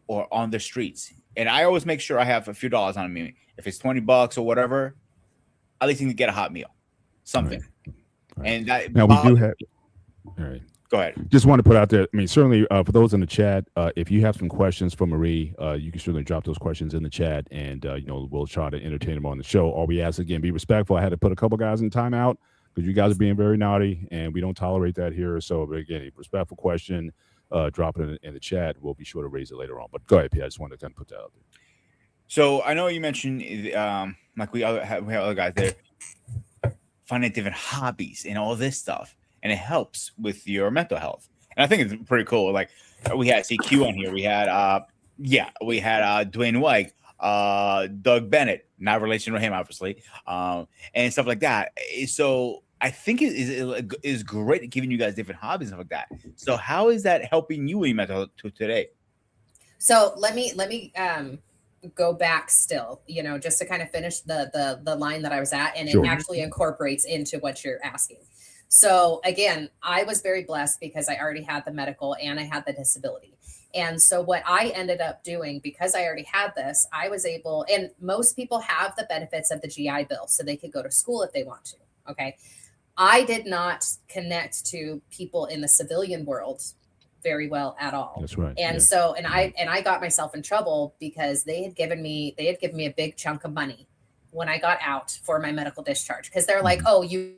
are on the streets. And I always make sure I have a few dollars on me. If it's $20 or whatever, at least you can get a hot meal, something. Right. And that now we do have. All right, go ahead. Just want to put out there. I mean, certainly for those in the chat, if you have some questions for Marie, you can certainly drop those questions in the chat, and you know, we'll try to entertain them on the show. All we ask again, be respectful. I had to put a couple guys in timeout because you guys are being very naughty, and we don't tolerate that here. So, but again, a respectful question. Drop it in the chat. We'll be sure to raise it later on. But go ahead, Pete. I just wanted to kind of put that out there. So I know you mentioned, like we have other guys there, finding different hobbies and all this stuff, and it helps with your mental health. And I think it's pretty cool. Like we had CQ on here. We had Dwayne White, Doug Bennett, not relation to him, obviously, and stuff like that. So I think it is great at giving you guys different hobbies and stuff like that. So how is that helping you in mental health today? So let me go back still, you know, just to kind of finish the line that I was at, and it actually incorporates into what you're asking. So again, I was very blessed because I already had the medical and I had the disability. And so what I ended up doing, because I already had this, I was able, and most people have the benefits of the GI Bill, so they could go to school if they want to. Okay. I did not connect to people in the civilian world very well at all. That's right. And so, and I got myself in trouble because they had given me a big chunk of money when I got out for my medical discharge. Cause they're like, oh, you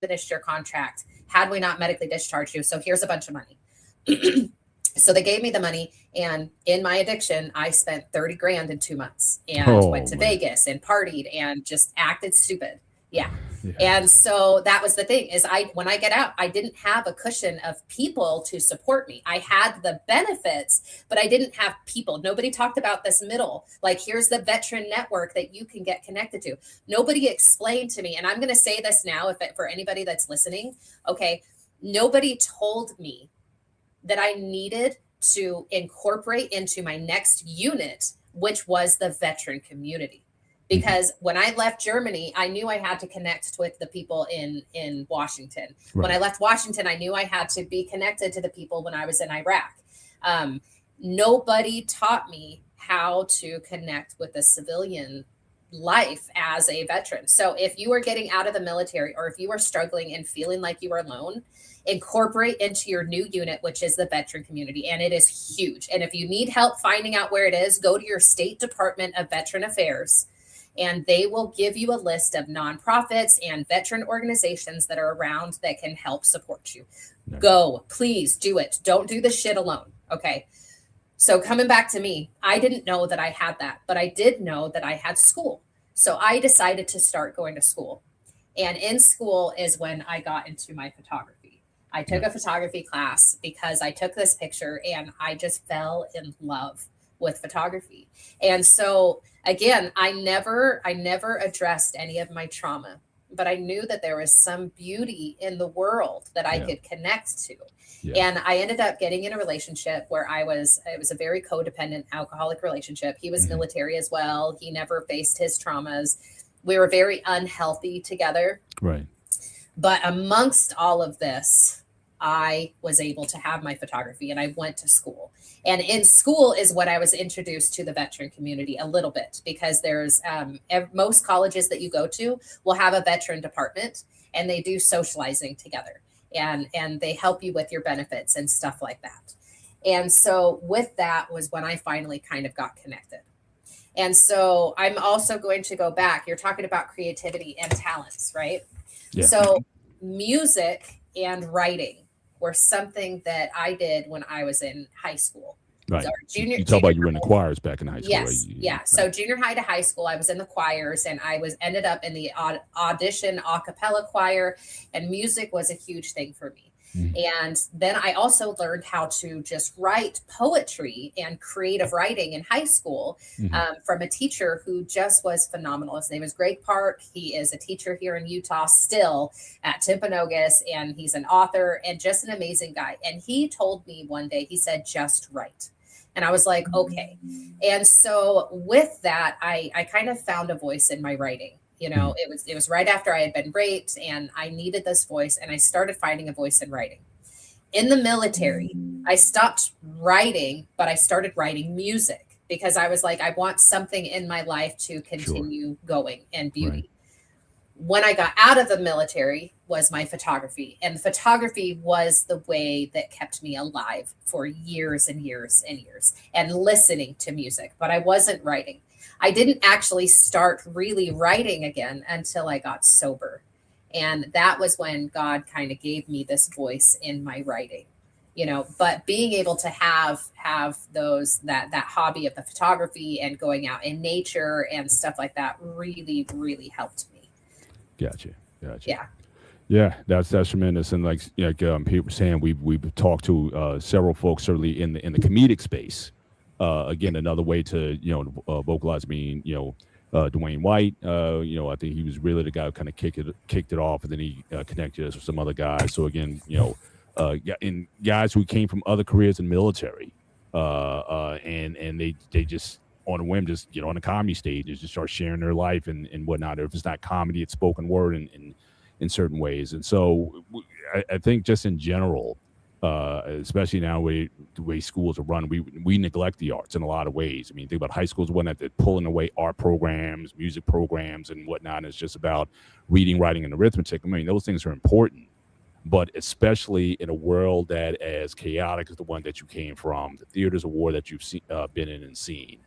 finished your contract. Had we not medically discharged you? So here's a bunch of money. So they gave me the money, and in my addiction, I spent 30 grand in 2 months and went to Vegas and partied and just acted stupid. Yeah. And so that was the thing is when I get out, I didn't have a cushion of people to support me. I had the benefits, but I didn't have people. Nobody talked about this middle. Like, here's the veteran network that you can get connected to. Nobody explained to me. And I'm going to say this now, for anybody that's listening, okay, nobody told me that I needed to incorporate into my next unit, which was the veteran community. Because when I left Germany, I knew I had to connect with the people in Washington. Right. When I left Washington, I knew I had to be connected to the people when I was in Iraq. Nobody taught me how to connect with a civilian life as a veteran. So if you are getting out of the military, or if you are struggling and feeling like you are alone, incorporate into your new unit, which is the veteran community. And it is huge. And if you need help finding out where it is, go to your state Department of Veteran Affairs, and they will give you a list of nonprofits and veteran organizations that are around that can help support you. Go, please do it. Don't do this shit alone. Okay. So coming back to me, I didn't know that I had that, but I did know that I had school. So I decided to start going to school. And in school is when I got into my photography. I took a photography class because I took this picture and I just fell in love with photography. And so again, I never addressed any of my trauma, but I knew that there was some beauty in the world that I could connect to. And I ended up getting in a relationship where it was a very codependent alcoholic relationship. He was military as well. He never faced his traumas. We were very unhealthy together. Right. But amongst all of this, I was able to have my photography, and I went to school. And in school is when I was introduced to the veteran community a little bit, because there's most colleges that you go to will have a veteran department, and they do socializing together, and they help you with your benefits and stuff like that. And so with that was when I finally kind of got connected. And so I'm also going to go back. You're talking about creativity and talents, right? Yeah. So music and writing were something that I did when I was in high school. Right. You talk about you were in the choirs back in high school. Yes. Right? Yeah. So junior high to high school, I was in the choirs, and I ended up in the audition a cappella choir, and music was a huge thing for me. And then I also learned how to just write poetry and creative writing in high school from a teacher who just was phenomenal. His name is Greg Park. He is a teacher here in Utah still at Timpanogos, and he's an author and just an amazing guy. And he told me one day, he said, just write. And I was like, okay. And so with that, I kind of found a voice in my writing. You know, it was right after I had been raped, and I needed this voice, and I started finding a voice in writing. In the military, I stopped writing, but I started writing music because I was like, I want something in my life to continue going and beauty. Right. When I got out of the military was my photography, and photography was the way that kept me alive for years and years and years, and listening to music, but I wasn't writing. I didn't actually start really writing again until I got sober. And that was when God kind of gave me this voice in my writing, you know, but being able to have that hobby of the photography and going out in nature and stuff like that really, really helped me. Gotcha. Yeah. Yeah, that's tremendous. And like people were saying, we've talked to several folks, certainly in the comedic space. Again, another way to vocalize. Dwayne White. I think he was really the guy who kind of kicked it off, and then he connected us with some other guys. So again, and guys who came from other careers in military, and they just on a whim just get on the comedy stage and just start sharing their life and whatnot. Or if it's not comedy, it's spoken word in certain ways. And so I think just in general, especially now the way schools are run, we neglect the arts in a lot of ways. I mean, think about high schools, one that they're pulling away art programs, music programs, and whatnot. And it's just about reading, writing, and arithmetic. I mean, those things are important, but especially in a world that as chaotic as the one that you came from, the theaters of war that you've been in and seen.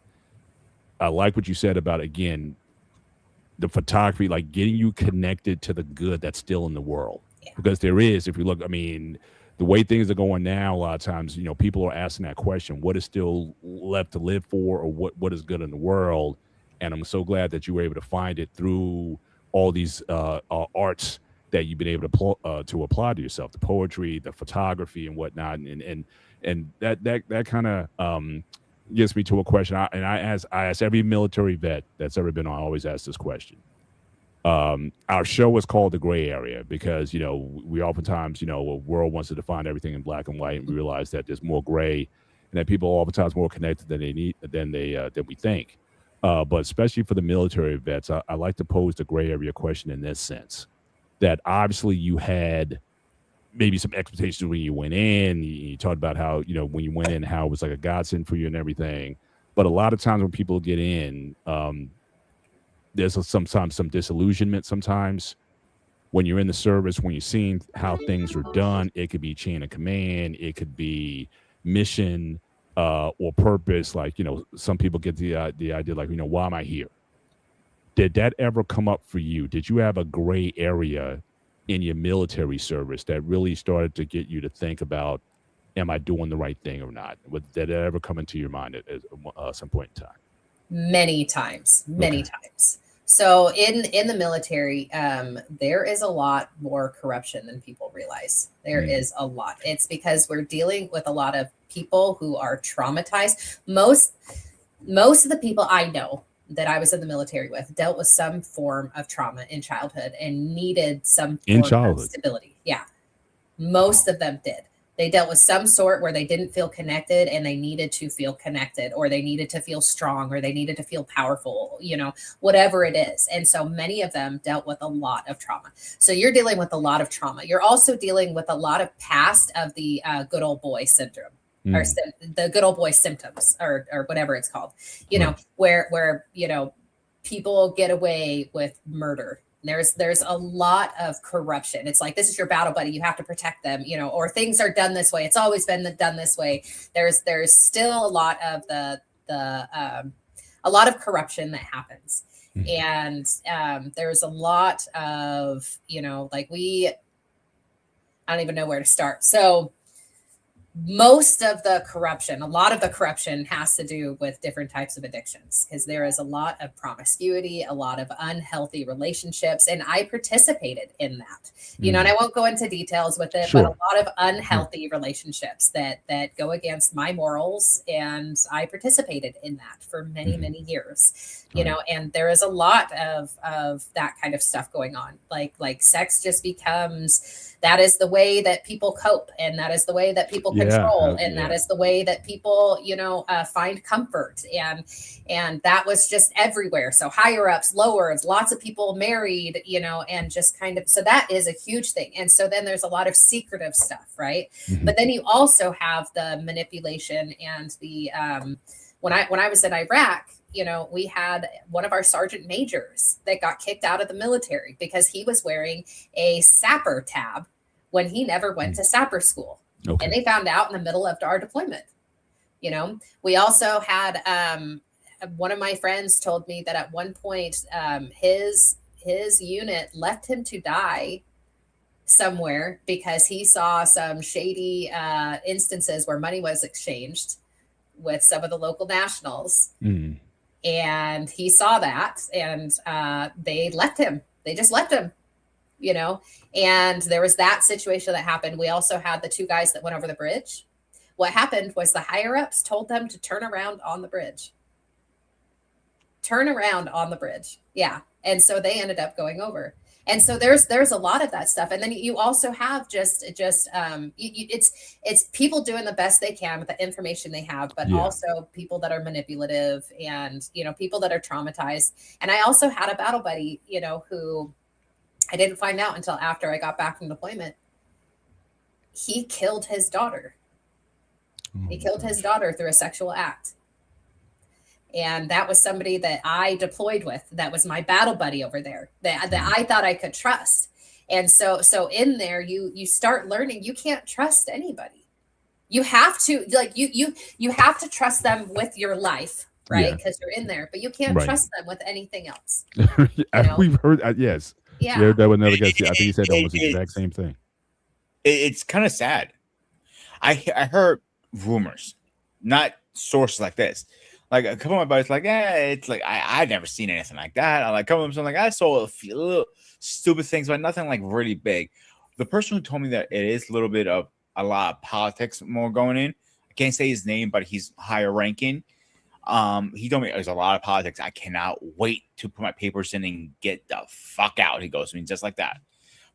I like what you said about, again, the photography, like getting you connected to the good that's still in the world. Yeah. Because there is, if you look, I mean, the way things are going now, a lot of times, people are asking that question, what is still left to live for, or what is good in the world? And I'm so glad that you were able to find it through all these arts that you've been able to apply to yourself, the poetry, the photography, and whatnot. And that kind of gets me to a question. I ask every military vet that's ever been on, I always ask this question. Our show is called The Gray Area because, we oftentimes, a world wants to define everything in black and white, and we realize that there's more gray and that people are oftentimes more connected than than we think. But especially for the military vets, I like to pose the gray area question in this sense, that obviously you had maybe some expectations when you went in. You talked about how, when you went in, how it was like a godsend for you and everything. But a lot of times when people get in, there's sometimes some disillusionment. Sometimes when you're in the service, when you're seeing how things are done, it could be chain of command, it could be mission or purpose. Like, some people get the idea, like, why am I here? Did that ever come up for you? Did you have a gray area in your military service that really started to get you to think about, am I doing the right thing or not? Did that ever come into your mind at some point in time? Many times. So in the military, there is a lot more corruption than people realize. There is a lot. It's because we're dealing with a lot of people who are traumatized. Most of the people I know that I was in the military with dealt with some form of trauma in childhood and needed some form of stability. Yeah. Most of them did. They dealt with some sort where they didn't feel connected and they needed to feel connected, or they needed to feel strong, or they needed to feel powerful, whatever it is. And so many of them dealt with a lot of trauma. So you're dealing with a lot of trauma. You're also dealing with a lot of past of the good old boy syndrome. Or the good old boy symptoms, or whatever it's called, where people get away with murder. There's a lot of corruption. It's like, this is your battle buddy, you have to protect them, or things are done this way. It's always been done this way. There's still a lot of a lot of corruption that happens. And there's a lot of, I don't even know where to start. So a lot of the corruption has to do with different types of addictions, because there is a lot of promiscuity, a lot of unhealthy relationships. And I participated in that, and I won't go into details with it, but a lot of unhealthy relationships that go against my morals. And I participated in that for many, many years, and there is a lot of that kind of stuff going on. Like sex just becomes, that is the way that people cope, and that is the way that people control, and that is the way that people, find comfort, and that was just everywhere. So higher ups, lower, lots of people married, and just kind of, so that is a huge thing. And so then there's a lot of secretive stuff, right? But then you also have the manipulation and the when I was in Iraq, we had one of our sergeant majors that got kicked out of the military because he was wearing a sapper tab when he never went to sapper school. Okay. And they found out in the middle of our deployment. We also had one of my friends told me that at one point his unit left him to die somewhere because he saw some shady instances where money was exchanged with some of the local nationals. And he saw that, and they left him. They just left him, and there was that situation that happened. We also had the two guys that went over the bridge. What happened was the higher ups told them to turn around on the bridge. Yeah. And so they ended up going over. And so there's a lot of that stuff. And then you also have just it's people doing the best they can with the information they have, but also people that are manipulative and, people that are traumatized. And I also had a battle buddy, who I didn't find out until after I got back from deployment. He killed his daughter. He killed his daughter through a sexual act. And that was somebody that I deployed with. That was my battle buddy over there that I thought I could trust. And so in there, you start learning you can't trust anybody. You have to you have to trust them with your life, right? Because you're in there, but you can't trust them with anything else. We've heard yes. Yeah. That was another guy. I think he said almost the exact same thing. It's kind of sad. I heard rumors, not sources like this. Like a couple of my buddies, like, it's like I've never seen anything like that. I'm like, come on, like I saw a few little stupid things, but nothing like really big. The person who told me that it is a little bit of a lot of politics more going in. I can't say his name, but he's higher ranking. He told me there's a lot of politics. I cannot wait to put my papers in and get the fuck out. He goes, just like that.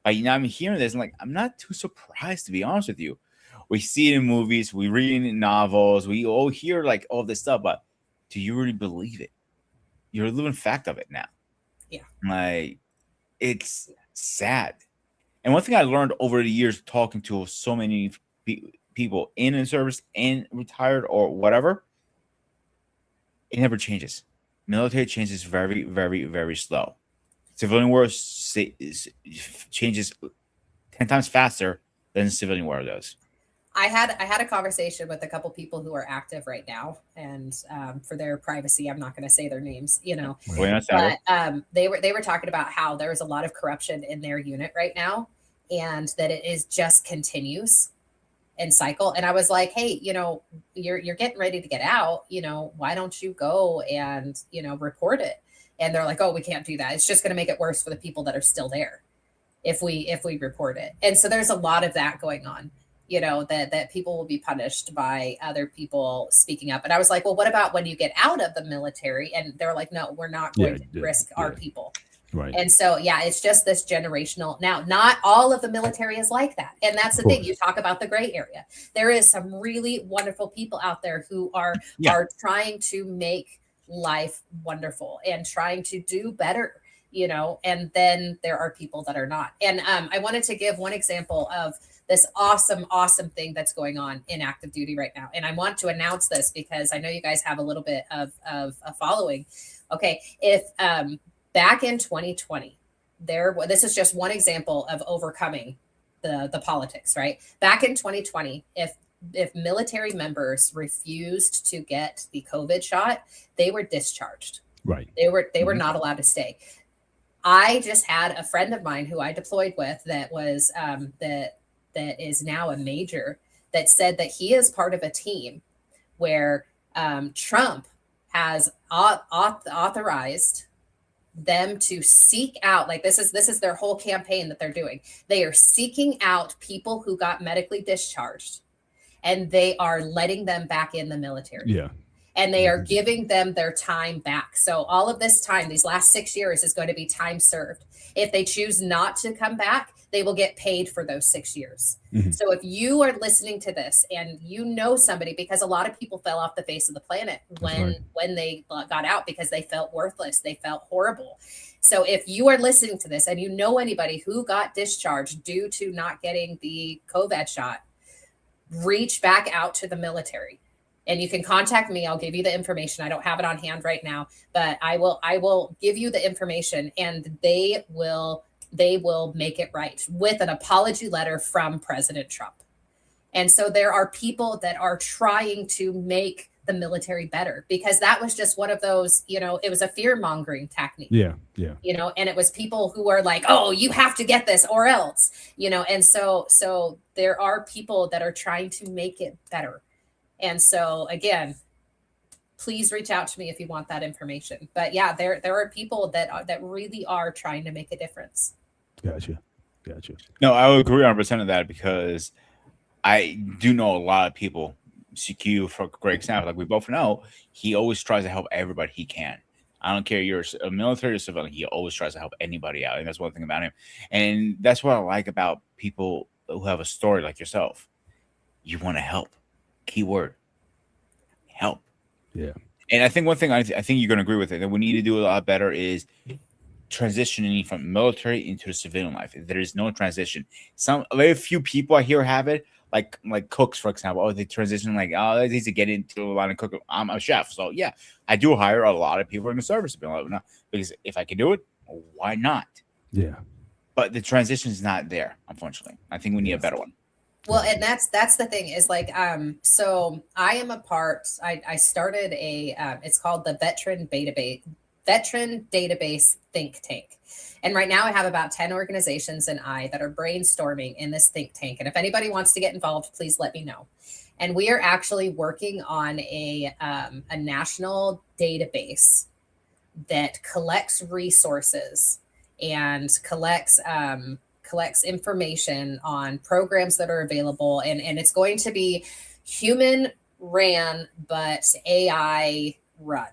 But I'm hearing this, and like, I'm not too surprised, to be honest with you. We see it in movies, we read it in novels, we all hear like all this stuff, but do you really believe it? You're a living fact of it now. Yeah. Like, it's sad. And one thing I learned over the years talking to so many people in the service and retired or whatever, it never changes. Military changes very, very, very slow. Civilian war changes 10 times faster than civilian war does. I had a conversation with a couple people who are active right now, and for their privacy, I'm not going to say their names, you know. But they were talking about how there is a lot of corruption in their unit right now, and that it is just continues and cycle. And I was like, hey, you know, you're getting ready to get out, you know, why don't you go and, you know, report it? And they're like, oh, we can't do that. It's just going to make it worse for the people that are still there if we report it. And so there's a lot of that going on, you know, that people will be punished by other people speaking up. And I was like, well, what about when you get out of the military? And they're like, no, we're not going to risk our people. Right. And so, yeah, it's just this generational. Now, not all of the military is like that. And that's the thing. You talk about the gray area. There is some really wonderful people out there who are trying to make life wonderful and trying to do better, you know, and then there are people that are not. And I wanted to give one example of this awesome thing that's going on in active duty right now. And I want to announce this because I know you guys have a little bit of a following. Okay. If, back in 2020, this is just one example of overcoming the politics, right? Back in 2020, if military members refused to get the COVID shot, they were discharged. Right. They were not allowed to stay. I just had a friend of mine who I deployed with that was that is now a major that said that he is part of a team where Trump has authorized them to seek out, like this is their whole campaign that they're doing. They are seeking out people who got medically discharged and they are letting them back in the military. Yeah. And they are giving them their time back. So all of this time, these last 6 years is going to be time served. If they choose not to come back, they will get paid for those 6 years. Mm-hmm. So if you are listening to this and you know somebody, because a lot of people fell off the face of the planet when they got out because they felt worthless, they felt horrible. So if you are listening to this and you know anybody who got discharged due to not getting the COVID shot, reach back out to the military. And you can contact me. I'll give you the information. I don't have it on hand right now, but I will give you the information and they will make it right with an apology letter from President Trump. And so there are people that are trying to make the military better because that was just one of those, you know, it was a fear mongering technique. Yeah. Yeah. You know, and it was people who were like, oh, you have to get this or else, you know, and so there are people that are trying to make it better. And so again, please reach out to me if you want that information. But yeah, there are people that really are trying to make a difference. Gotcha. No, I would agree 100% of that because I do know a lot of people. CQ, for great example, like we both know, he always tries to help everybody he can. I don't care you're a military or civilian, he always tries to help anybody out. And that's one thing about him. And that's what I like about people who have a story like yourself. You want to help. Keyword, help. Yeah. And I think one thing I think you're going to agree with it that we need to do a lot better is transitioning from military into the civilian life. There is no transition. Some very few people I hear have it, like cooks, for example. Oh, they transition like, oh, they need to get into a line of cooking. I'm a chef, so yeah, I do hire a lot of people in the service to be like, no, because if I can do it, why not? Yeah. But the transition is not there, unfortunately. I think we need a better one. Well, and that's the thing is like, so I am a part, I started it's called the Veteran Database Think Tank. And right now I have about 10 organizations and I that are brainstorming in this think tank. And if anybody wants to get involved, please let me know. And we are actually working on a national database that collects resources and collects information on programs that are available. And it's going to be human ran, but AI run.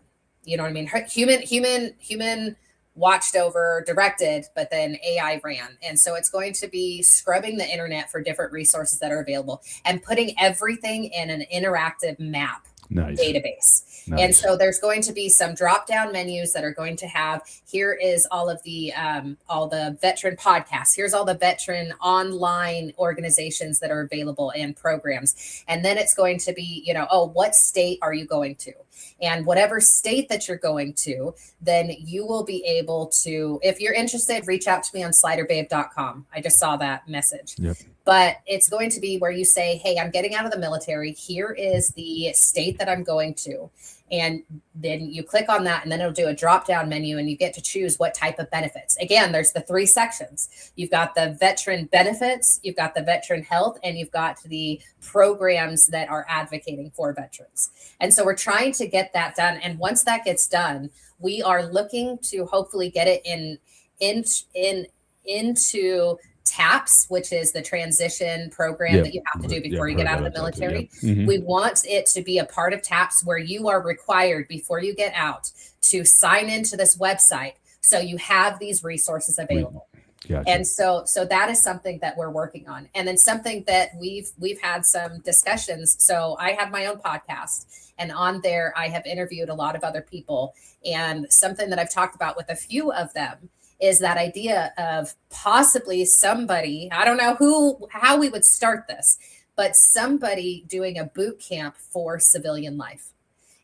You know what I mean? Human watched over, directed, but then AI ran. And so it's going to be scrubbing the internet for different resources that are available and putting everything in an interactive map database. And so there's going to be some drop down menus that are going to have, here is all the veteran podcasts. Here's all the veteran online organizations that are available and programs. And then it's going to be, what state are you going to? And whatever state that you're going to, then you will be able to, if you're interested, reach out to me on sliderbabe.com. I just saw that message. Yep. But it's going to be where you say, hey, I'm getting out of the military. Here is the state that I'm going to. And then you click on that, and then it'll do a drop down menu, and you get to choose what type of benefits. Again, there's the 3 sections. You've got the veteran benefits, you've got the veteran health, and you've got the programs that are advocating for veterans. And so we're trying to get that done. And once that gets done, we are looking to hopefully get it into TAPS, which is the transition program that you have to do before you get out of the military. We want it to be a part of TAPS where you are required before you get out to sign into this website so you have these resources available. Gotcha. And so that is something that we're working on. And then something that we've had some discussions. So I have my own podcast, and on there I have interviewed a lot of other people, and something that I've talked about with a few of them is that idea of possibly somebody, I don't know how we would start this, but somebody doing a boot camp for civilian life.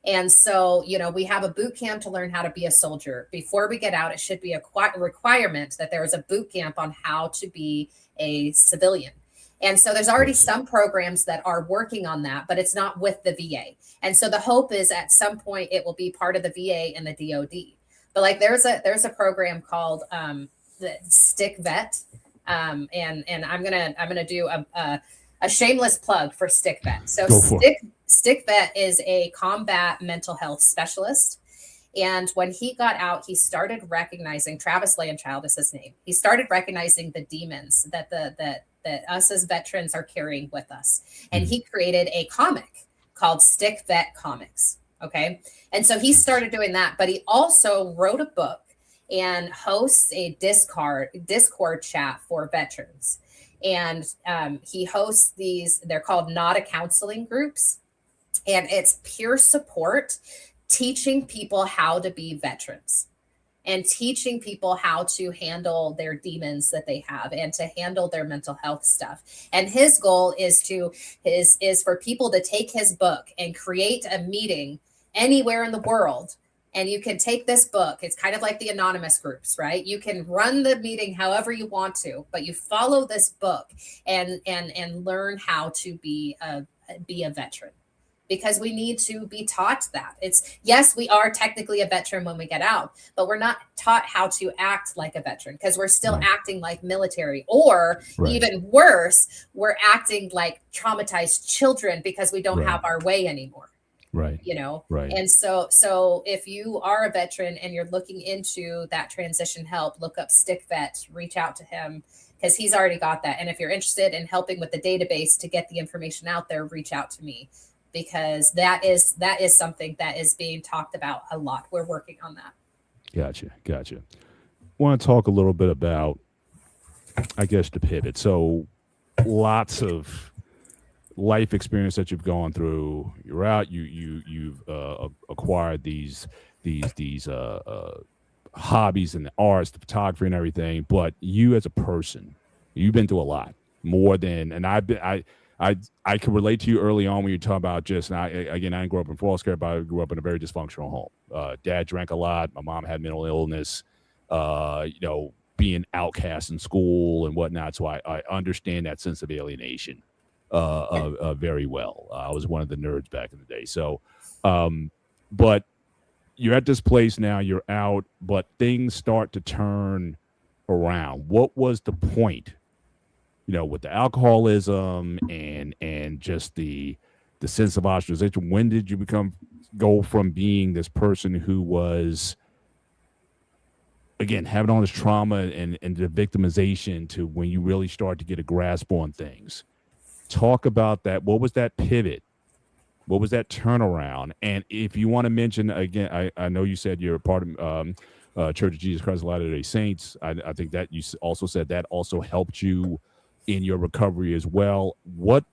And so, we have a boot camp to learn how to be a soldier. Before we get out, it should be a requirement that there is a boot camp on how to be a civilian. And so there's already some programs that are working on that, but it's not with the VA. And so the hope is at some point it will be part of the VA and the DOD. But like there's a program called the Stick Vet, and I'm gonna do a shameless plug for Stick Vet. So Stick Vet is a combat mental health specialist, and when he got out, he started recognizing, Travis Landchild is his name. He started recognizing the demons that us as veterans are carrying with us, and he created a comic called Stick Vet Comics. Okay. And so he started doing that, but he also wrote a book and hosts a Discord chat for veterans. And he hosts these, they're called Not a Counseling groups. And it's peer support, teaching people how to be veterans and teaching people how to handle their demons that they have and to handle their mental health stuff. And his goal is for people to take his book and create a meeting anywhere in the world. And you can take this book. It's kind of like the anonymous groups, right? You can run the meeting however you want to, but you follow this book and learn how to be a veteran, because we need to be taught that. Yes, we are technically a veteran when we get out, but we're not taught how to act like a veteran because we're still acting like military, or even worse, we're acting like traumatized children because we don't have our way anymore. Right. And so if you are a veteran and you're looking into that transition help, look up Stick Vet, reach out to him because he's already got that. And if you're interested in helping with the database to get the information out there, reach out to me, because that is something that is being talked about a lot. We're working on that. Gotcha. Want to talk a little bit about, I guess, the pivot. So lots of life experience that you've gone through. You're out. You've acquired these hobbies and the arts, the photography, and everything. But you as a person, you've been through a lot more than. And I can relate to you early on when you're talking about I didn't grow up in foster care, but I grew up in a very dysfunctional home. Dad drank a lot. My mom had mental illness. Being outcast in school and whatnot. So I understand that sense of alienation very well. I was one of the nerds back in the day. So, but you're at this place now, you're out, but things start to turn around. What was the point, with the alcoholism and just the sense of ostracization? When did you go from being this person who was, again, having all this trauma and the victimization to when you really start to get a grasp on things? Talk about that. What was that pivot? What was that turnaround? And if you want to mention, again, I know you said you're a part of Church of Jesus Christ of Latter-day Saints. I think that you also said that also helped you in your recovery as well. What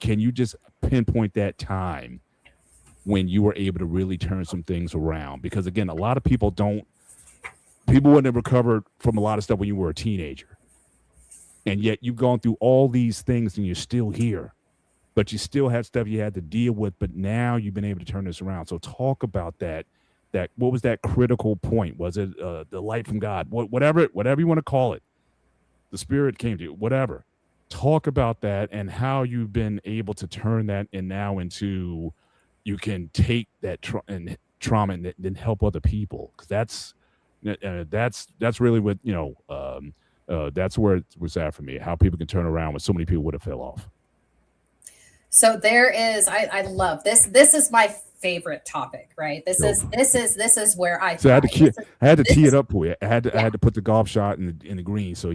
can you just pinpoint that time when you were able to really turn some things around? Because again, a lot of people wouldn't have recovered from a lot of stuff when you were a teenager. And yet you've gone through all these things and you're still here, but you still had stuff you had to deal with, but now you've been able to turn this around. So talk about that. What was that critical point? Was it the light from God? Whatever you want to call it, the Spirit came to you, whatever. Talk about that and how you've been able to turn that and now into, you can take that trauma and then help other people. Because that's really what, that's where it was at for me, how people can turn around when so many people would have fell off. So there is, I love this. This is my favorite topic, right? This is where I. So I had to tee it up for you. I had to put the golf shot in the green. So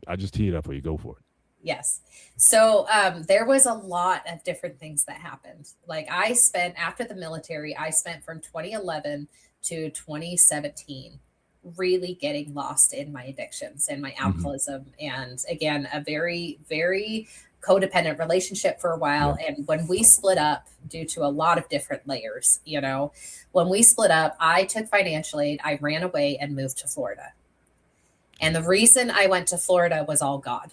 I just tee it up for you. Go for it. Yes. So there was a lot of different things that happened. Like after the military, I spent from 2011 to 2017 really getting lost in my addictions and my alcoholism. And again, a very, very codependent relationship for a while. Yeah. And when we split up, due to a lot of different layers, when we split up, I took financial aid, I ran away and moved to Florida. And the reason I went to Florida was all God.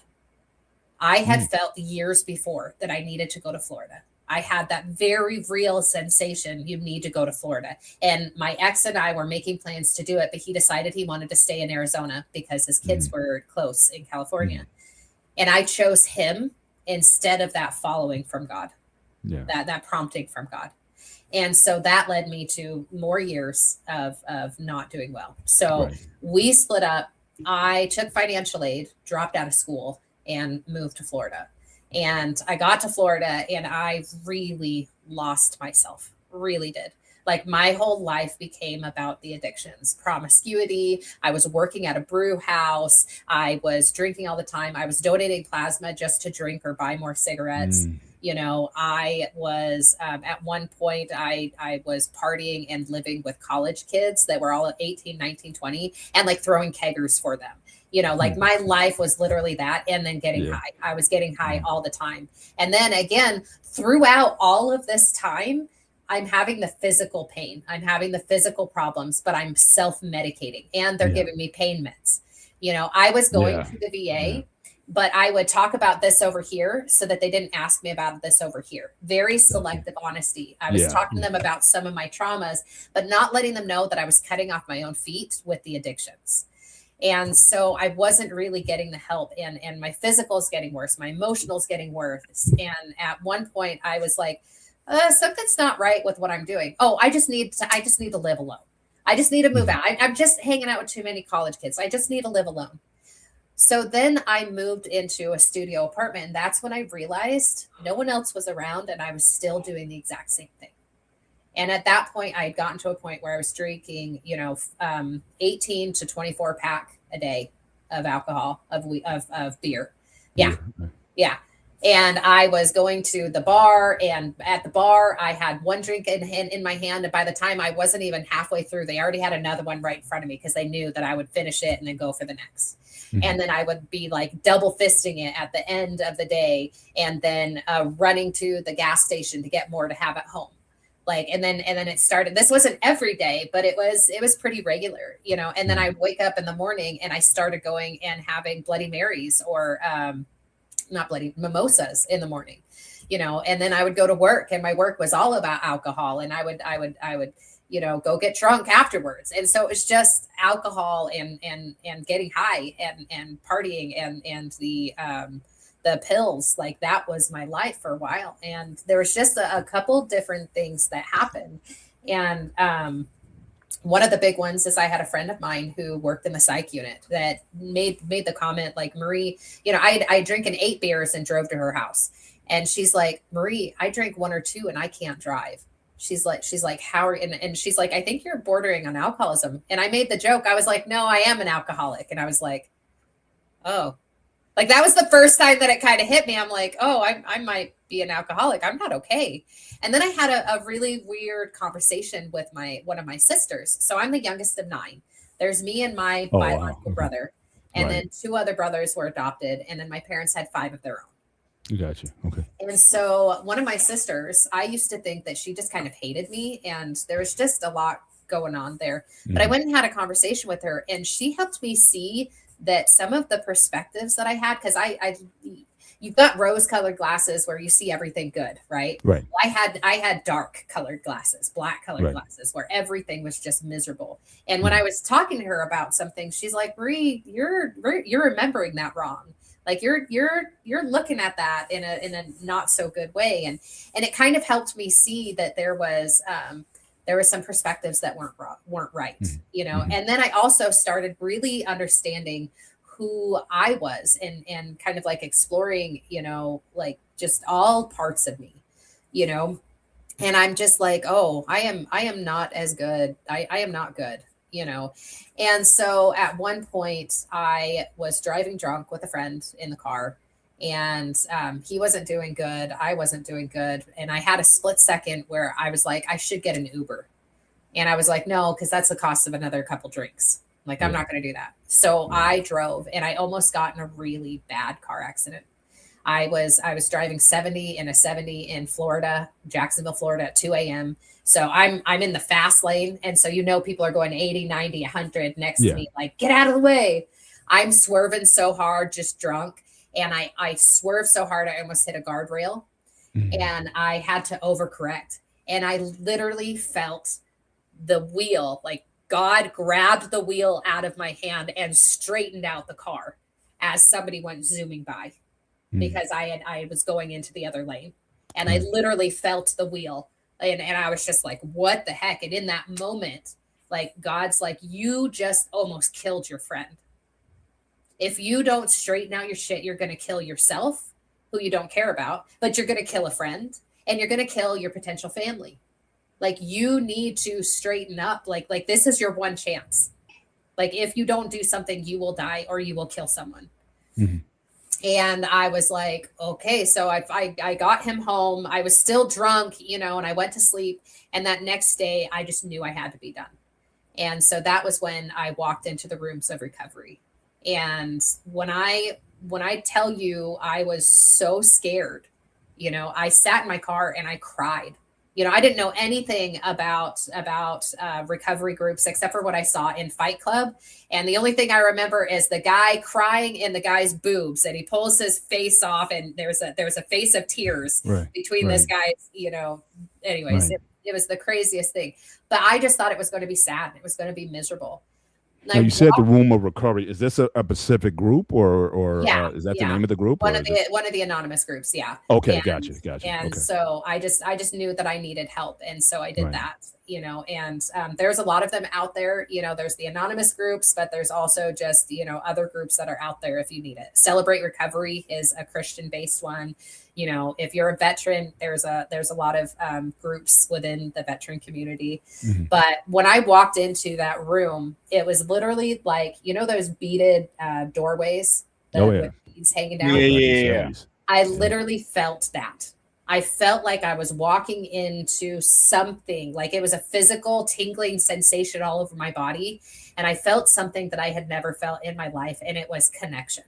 I had felt years before that I needed to go to Florida. I had that very real sensation, you need to go to Florida. And my ex and I were making plans to do it, but he decided he wanted to stay in Arizona because his kids were close in California. And I chose him instead of that following from God, that prompting from God. And so that led me to more years of not doing well. So we split up. I took financial aid, dropped out of school, and moved to Florida. And I got to Florida and I really lost myself, really did. Like my whole life became about the addictions, promiscuity. I was working at a brew house. I was drinking all the time. I was donating plasma just to drink or buy more cigarettes. I was at one point, I was partying and living with college kids that were all 18, 19, 20 and like throwing keggers for them. Like my life was literally that. And then getting high. I was getting high all the time. And then again, throughout all of this time, I'm having the physical pain. I'm having the physical problems, but I'm self-medicating and they're giving me pain meds. I was going to the VA, but I would talk about this over here so that they didn't ask me about this over here. Very selective honesty. I was talking to them about some of my traumas, but not letting them know that I was cutting off my own feet with the addictions. And so I wasn't really getting the help and my physical is getting worse. My emotional is getting worse. And at one point I was like, something's not right with what I'm doing. Oh, I just need to live alone. I just need to move out. I'm just hanging out with too many college kids. I just need to live alone. So then I moved into a studio apartment. And that's when I realized no one else was around and I was still doing the exact same thing. And at that point, I had gotten to a point where I was drinking, 18 to 24 pack a day of alcohol, of beer. Yeah. And I was going to the bar, and at the bar, I had one drink in my hand. And by the time I wasn't even halfway through, they already had another one right in front of me because they knew that I would finish it and then go for the next. And then I would be like double fisting it at the end of the day and then running to the gas station to get more to have at home. And then it started. This wasn't every day, but it was pretty regular, and then I would wake up in the morning and I started going and having Bloody Marys or mimosas in the morning, and then I would go to work and my work was all about alcohol and I would go get drunk afterwards. And so it's just alcohol and getting high and partying and the pills. Like that was my life for a while. And there was just a couple different things that happened. And one of the big ones is I had a friend of mine who worked in the psych unit that made the comment like, Marie, I drink 8 beers and drove to her house. And she's like, Marie, I drink 1 or 2 and I can't drive. She's like, how are you? And she's like, I think you're bordering on alcoholism. And I made the joke. I was like, no, I am an alcoholic. And I was like, oh, like that was the first time that it kind of hit me. I'm like, oh, I might be an alcoholic. I'm not okay. And then I had a really weird conversation with one of my sisters. So I'm the youngest of 9. There's me and my biological brother. And then 2 other brothers were adopted. And then my parents had 5 of their own. Got you. Okay. And so one of my sisters, I used to think that she just kind of hated me, and there was just a lot going on there. But I went and had a conversation with her, and she helped me see that some of the perspectives that I had, because you've got rose-colored glasses where you see everything good, right? Right. I had dark-colored glasses, black-colored glasses, where everything was just miserable. And when I was talking to her about something, she's like, "Marie, you're remembering that wrong. Like you're looking at that in a not so good way." And it kind of helped me see that there was some perspectives that weren't right, you know. And then I also started really understanding who I was, and kind of like exploring, you know, like just all parts of me, you know. And I'm just like, oh, I am not as good. I am not good, you know. And so at one point I was driving drunk with a friend in the car, and he wasn't doing good. I wasn't doing good. And I had a split second where I was like, I should get an Uber. And I was like, no, because that's the cost of another couple drinks. Like, I'm not going to do that. So I drove, and I almost got in a really bad car accident. I was driving 70 in Florida, Jacksonville, Florida at 2 a.m. So I'm in the fast lane. And so, you know, people are going 80, 90, 100 next to me, like, get out of the way. I'm swerving so hard, just drunk. And I swerved so hard, I almost hit a guardrail, and I had to overcorrect. And I literally felt the wheel, like God grabbed the wheel out of my hand and straightened out the car as somebody went zooming by, because I was going into the other lane, and I literally felt the wheel, and I was just like, what the heck? And in that moment, like, God's like, you just almost killed your friend. If you don't straighten out your shit, you're going to kill yourself, who you don't care about, but you're going to kill a friend, and you're going to kill your potential family. Like, you need to straighten up. Like this is your one chance. Like, if you don't do something, you will die or you will kill someone. And I was like, okay. So I got him home. I was still drunk, you know, and I went to sleep. And that next day, I just knew I had to be done. And so that was when I walked into the rooms of recovery. And when I tell you, I was so scared, you know, I sat in my car and I cried. You know, I didn't know anything about recovery groups except for what I saw in Fight Club. And the only thing I remember is the guy crying in the guy's boobs, and he pulls his face off, and there's a face of tears between this guy's, you know, anyways, it was the craziest thing. But I just thought it was going to be sad. It was going to be miserable. Now, you said the room of recovery. Is this a Pacific group, or is that the name of the group? One of the anonymous groups. Yeah. Okay. And, gotcha. And so I just knew that I needed help. And so I did that, you know, and there's a lot of them out there. You know, there's the anonymous groups, but there's also just, you know, other groups that are out there if you need it. Celebrate Recovery is a Christian-based one. You know, if you're a veteran, there's a lot of groups within the veteran community. But when I walked into that room, it was literally like, you know, those beaded doorways with beads hanging down. Yeah. I literally felt that. I felt like I was walking into something, like it was a physical tingling sensation all over my body. And I felt something that I had never felt in my life. And it was connection.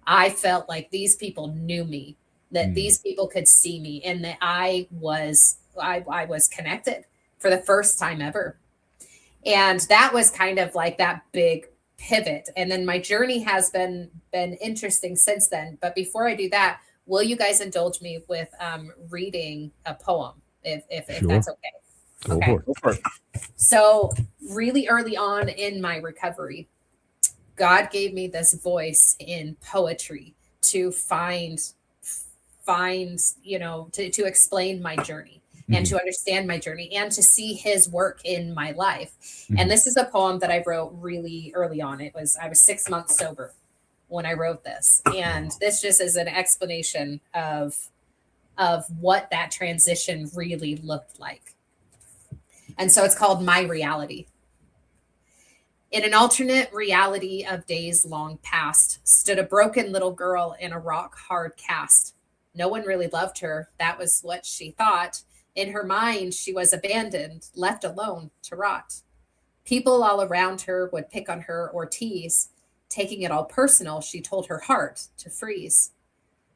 I felt like these people knew me, that these people could see me, and that I was connected for the first time ever. And that was kind of like that big pivot. And then my journey has been interesting since then. But before I do that, will you guys indulge me with reading a poem, if that's okay? Go for it. So really early on in my recovery, God gave me this voice in poetry to find, you know, to explain my journey and to understand my journey and to see his work in my life. And this is a poem that I wrote really early on. I was 6 months sober when I wrote this. And this just is an explanation of what that transition really looked like. And so it's called My Reality. In an alternate reality of days long past, stood a broken little girl in a rock-hard cast. No one really loved her. That was what she thought. In her mind, she was abandoned, left alone to rot. People all around her would pick on her or tease. Taking it all personal, she told her heart to freeze.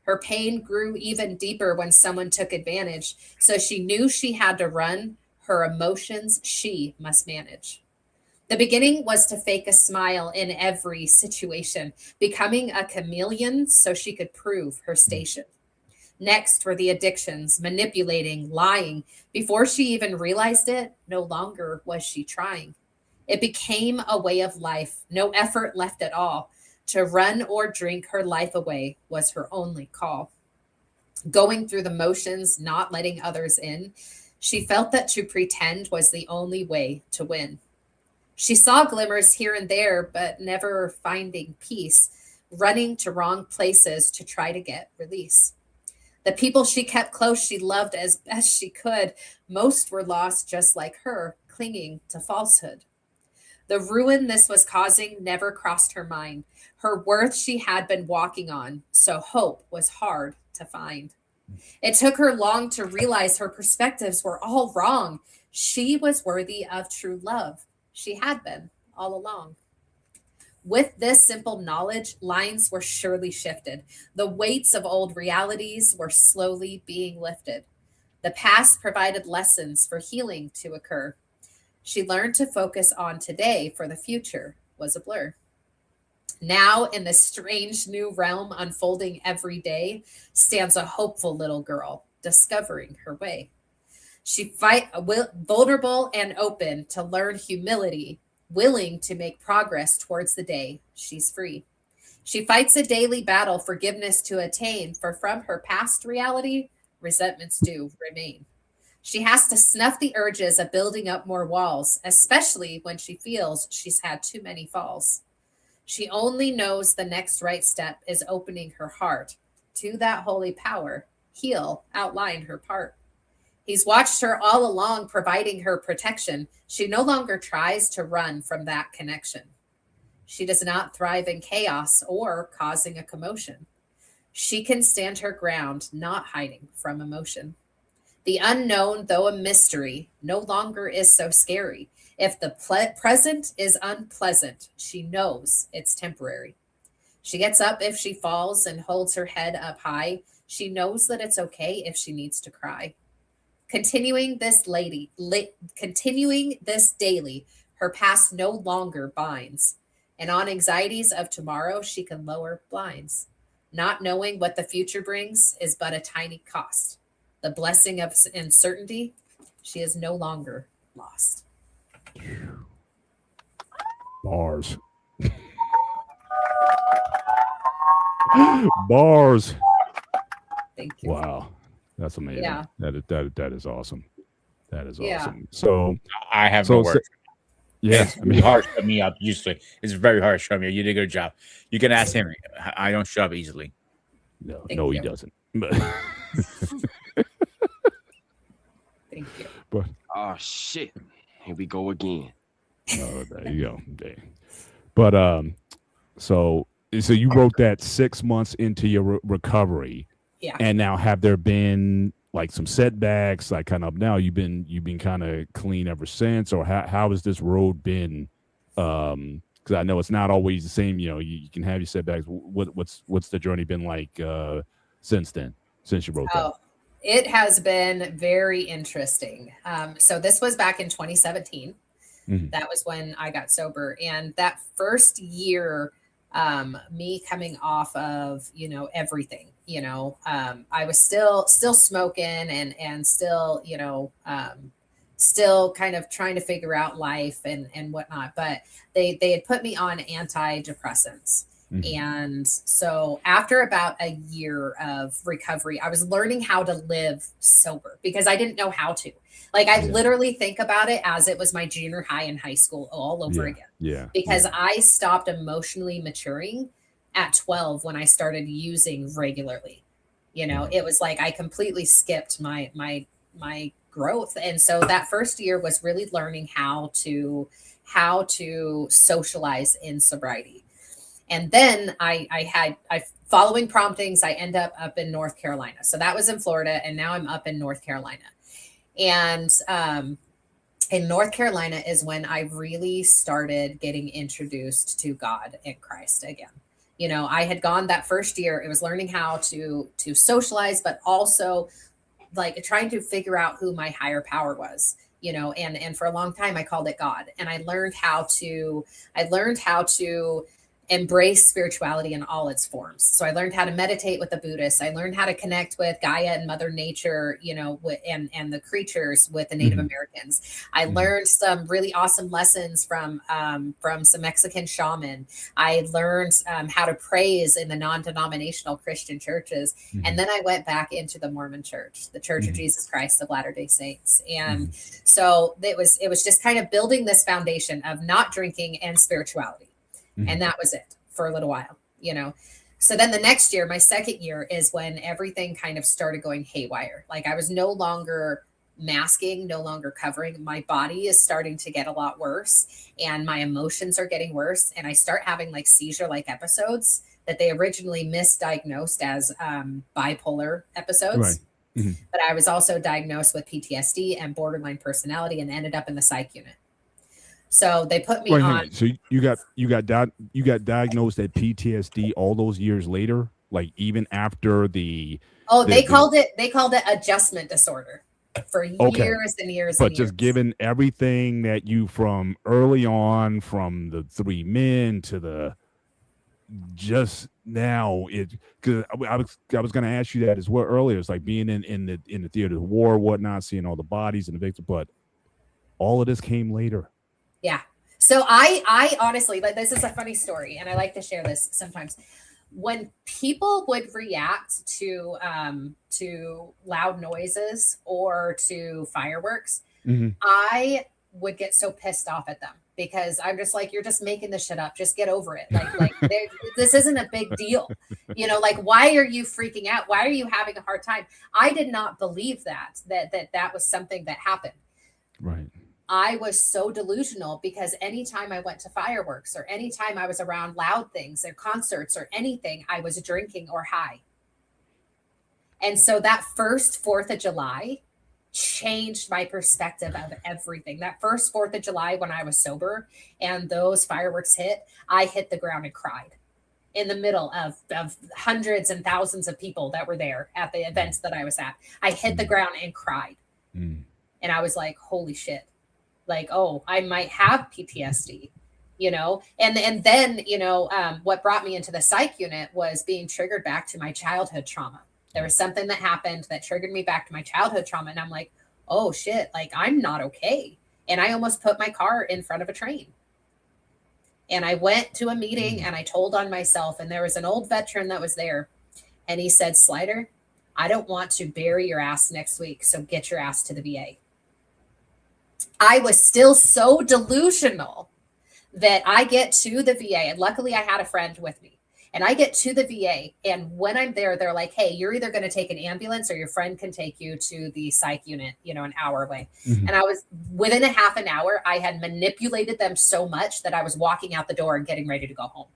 Her pain grew even deeper when someone took advantage, so she knew she had to run. Her emotions she must manage. The beginning was to fake a smile in every situation, becoming a chameleon so she could prove her station. Next were the addictions, manipulating, lying. Before she even realized it, no longer was she trying. It became a way of life, no effort left at all. To run or drink her life away was her only call. Going through the motions, not letting others in, she felt that to pretend was the only way to win. She saw glimmers here and there, but never finding peace, running to wrong places to try to get release. The people she kept close, she loved as best she could. Most were lost just like her, clinging to falsehood. The ruin this was causing never crossed her mind. Her worth she had been walking on, so hope was hard to find. It took her long to realize her perspectives were all wrong. She was worthy of true love. She had been all along. With this simple knowledge, lines were surely shifted. The weights of old realities were slowly being lifted. The past provided lessons for healing to occur. She learned to focus on today, for the future was a blur. Now, in this strange new realm unfolding every day, stands a hopeful little girl discovering her way. She vulnerable and open to learn humility, willing to make progress towards the day she's free. She fights a daily battle, forgiveness to attain, for from her past reality, resentments do remain. She has to snuff the urges of building up more walls, especially when she feels she's had too many falls. She only knows the next right step is opening her heart to that holy power. He'll outline her part. He's watched her all along, providing her protection. She no longer tries to run from that connection. She does not thrive in chaos or causing a commotion. She can stand her ground, not hiding from emotion. The unknown, though a mystery, no longer is so scary. If the present is unpleasant, she knows it's temporary. She gets up if she falls and holds her head up high. She knows that it's okay if she needs to cry. Continuing this daily, her past no longer binds. And on anxieties of tomorrow, she can lower blinds. Not knowing what the future brings is but a tiny cost. The blessing of uncertainty, she is no longer lost. Bars. Bars. Thank you. Wow. That's amazing. Yeah. That is awesome. That is Yeah. awesome. So I have no words. Yeah, I mean, hard shut me up. Usually, it's very hard to shut me up. You did a good job. You can ask him. I don't shut up easily. No, he doesn't. Thank you. But oh shit, here we go again. Oh, there you go. Dang. But so you wrote that 6 months into your recovery. Yeah. And now have there been like some setbacks? Like kind of now you've been kind of clean ever since, or how has this road been? Because I know it's not always the same. You know, you can have your setbacks. What's the journey been like since then? Since you wrote that? It has been very interesting. So this was back in 2017. Mm-hmm. That was when I got sober, and that first year, me coming off of everything. I was still smoking and still still kind of trying to figure out life and whatnot. But they had put me on antidepressants. Mm-hmm. And so after about a year of recovery, I was learning how to live sober because I didn't know how to. Like, I literally think about it as it was my junior high in high school all over again. Yeah. Because I stopped emotionally maturing at 12 when I started using regularly. It was like I completely skipped my growth. And so that first year was really learning how to socialize in sobriety. And then I following promptings, I end up in North Carolina. So that was in Florida, and now I'm up in North Carolina. And in North Carolina is when I really started getting introduced to God and Christ again. I had gone that first year. It was learning how to socialize, but also like trying to figure out who my higher power was, and for a long time I called it God. And I learned how to embrace spirituality in all its forms. So I learned how to meditate with the Buddhists. I learned how to connect with Gaia and Mother Nature, and the creatures with the Native Americans. I learned some really awesome lessons from some Mexican shaman. I learned how to praise in the non-denominational Christian churches. And then I went back into the Mormon Church, the Church of Jesus Christ of Latter-day Saints. And so it was just kind of building this foundation of not drinking and spirituality. And that was it for a little while, So then the next year, my second year, is when everything kind of started going haywire. Like I was no longer masking, no longer covering. My body is starting to get a lot worse and my emotions are getting worse. And I start having like seizure-like episodes that they originally misdiagnosed as bipolar episodes. Right. But I was also diagnosed with PTSD and borderline personality and ended up in the psych unit. So they put me on. So you got diagnosed at PTSD all those years later, like even after they called it adjustment disorder for years and years. But just given everything that you from early on, from the 3 men to the just now, because I was going to ask you that as well earlier. It's like being in the theater of war, whatnot, seeing all the bodies and the victims, but all of this came later. Yeah. So I honestly, like, this is a funny story and I like to share this sometimes. When people would react to loud noises or to fireworks, I would get so pissed off at them because I'm just like, you're just making this shit up. Just get over it. Like this isn't a big deal. Like, why are you freaking out? Why are you having a hard time? I did not believe that was something that happened. Right. I was so delusional because anytime I went to fireworks or anytime I was around loud things or concerts or anything, I was drinking or high. And so that first 4th of July changed my perspective of everything. That first 4th of July when I was sober and those fireworks hit, I hit the ground and cried in the middle of hundreds and thousands of people that were there at the events that I was at. I hit the ground and cried. And I was like, holy shit. Like, oh, I might have PTSD, and then, what brought me into the psych unit was being triggered back to my childhood trauma. There was something that happened that triggered me back to my childhood trauma. And I'm like, oh shit, like I'm not okay. And I almost put my car in front of a train. And I went to a meeting and I told on myself, and there was an old veteran that was there. And he said, Slider, I don't want to bury your ass next week. So get your ass to the VA. I was still so delusional that I get to the VA, and luckily I had a friend with me, and I get to the VA, and when I'm there, they're like, hey, you're either going to take an ambulance or your friend can take you to the psych unit, an hour away. And I was within a half an hour, I had manipulated them so much that I was walking out the door and getting ready to go home.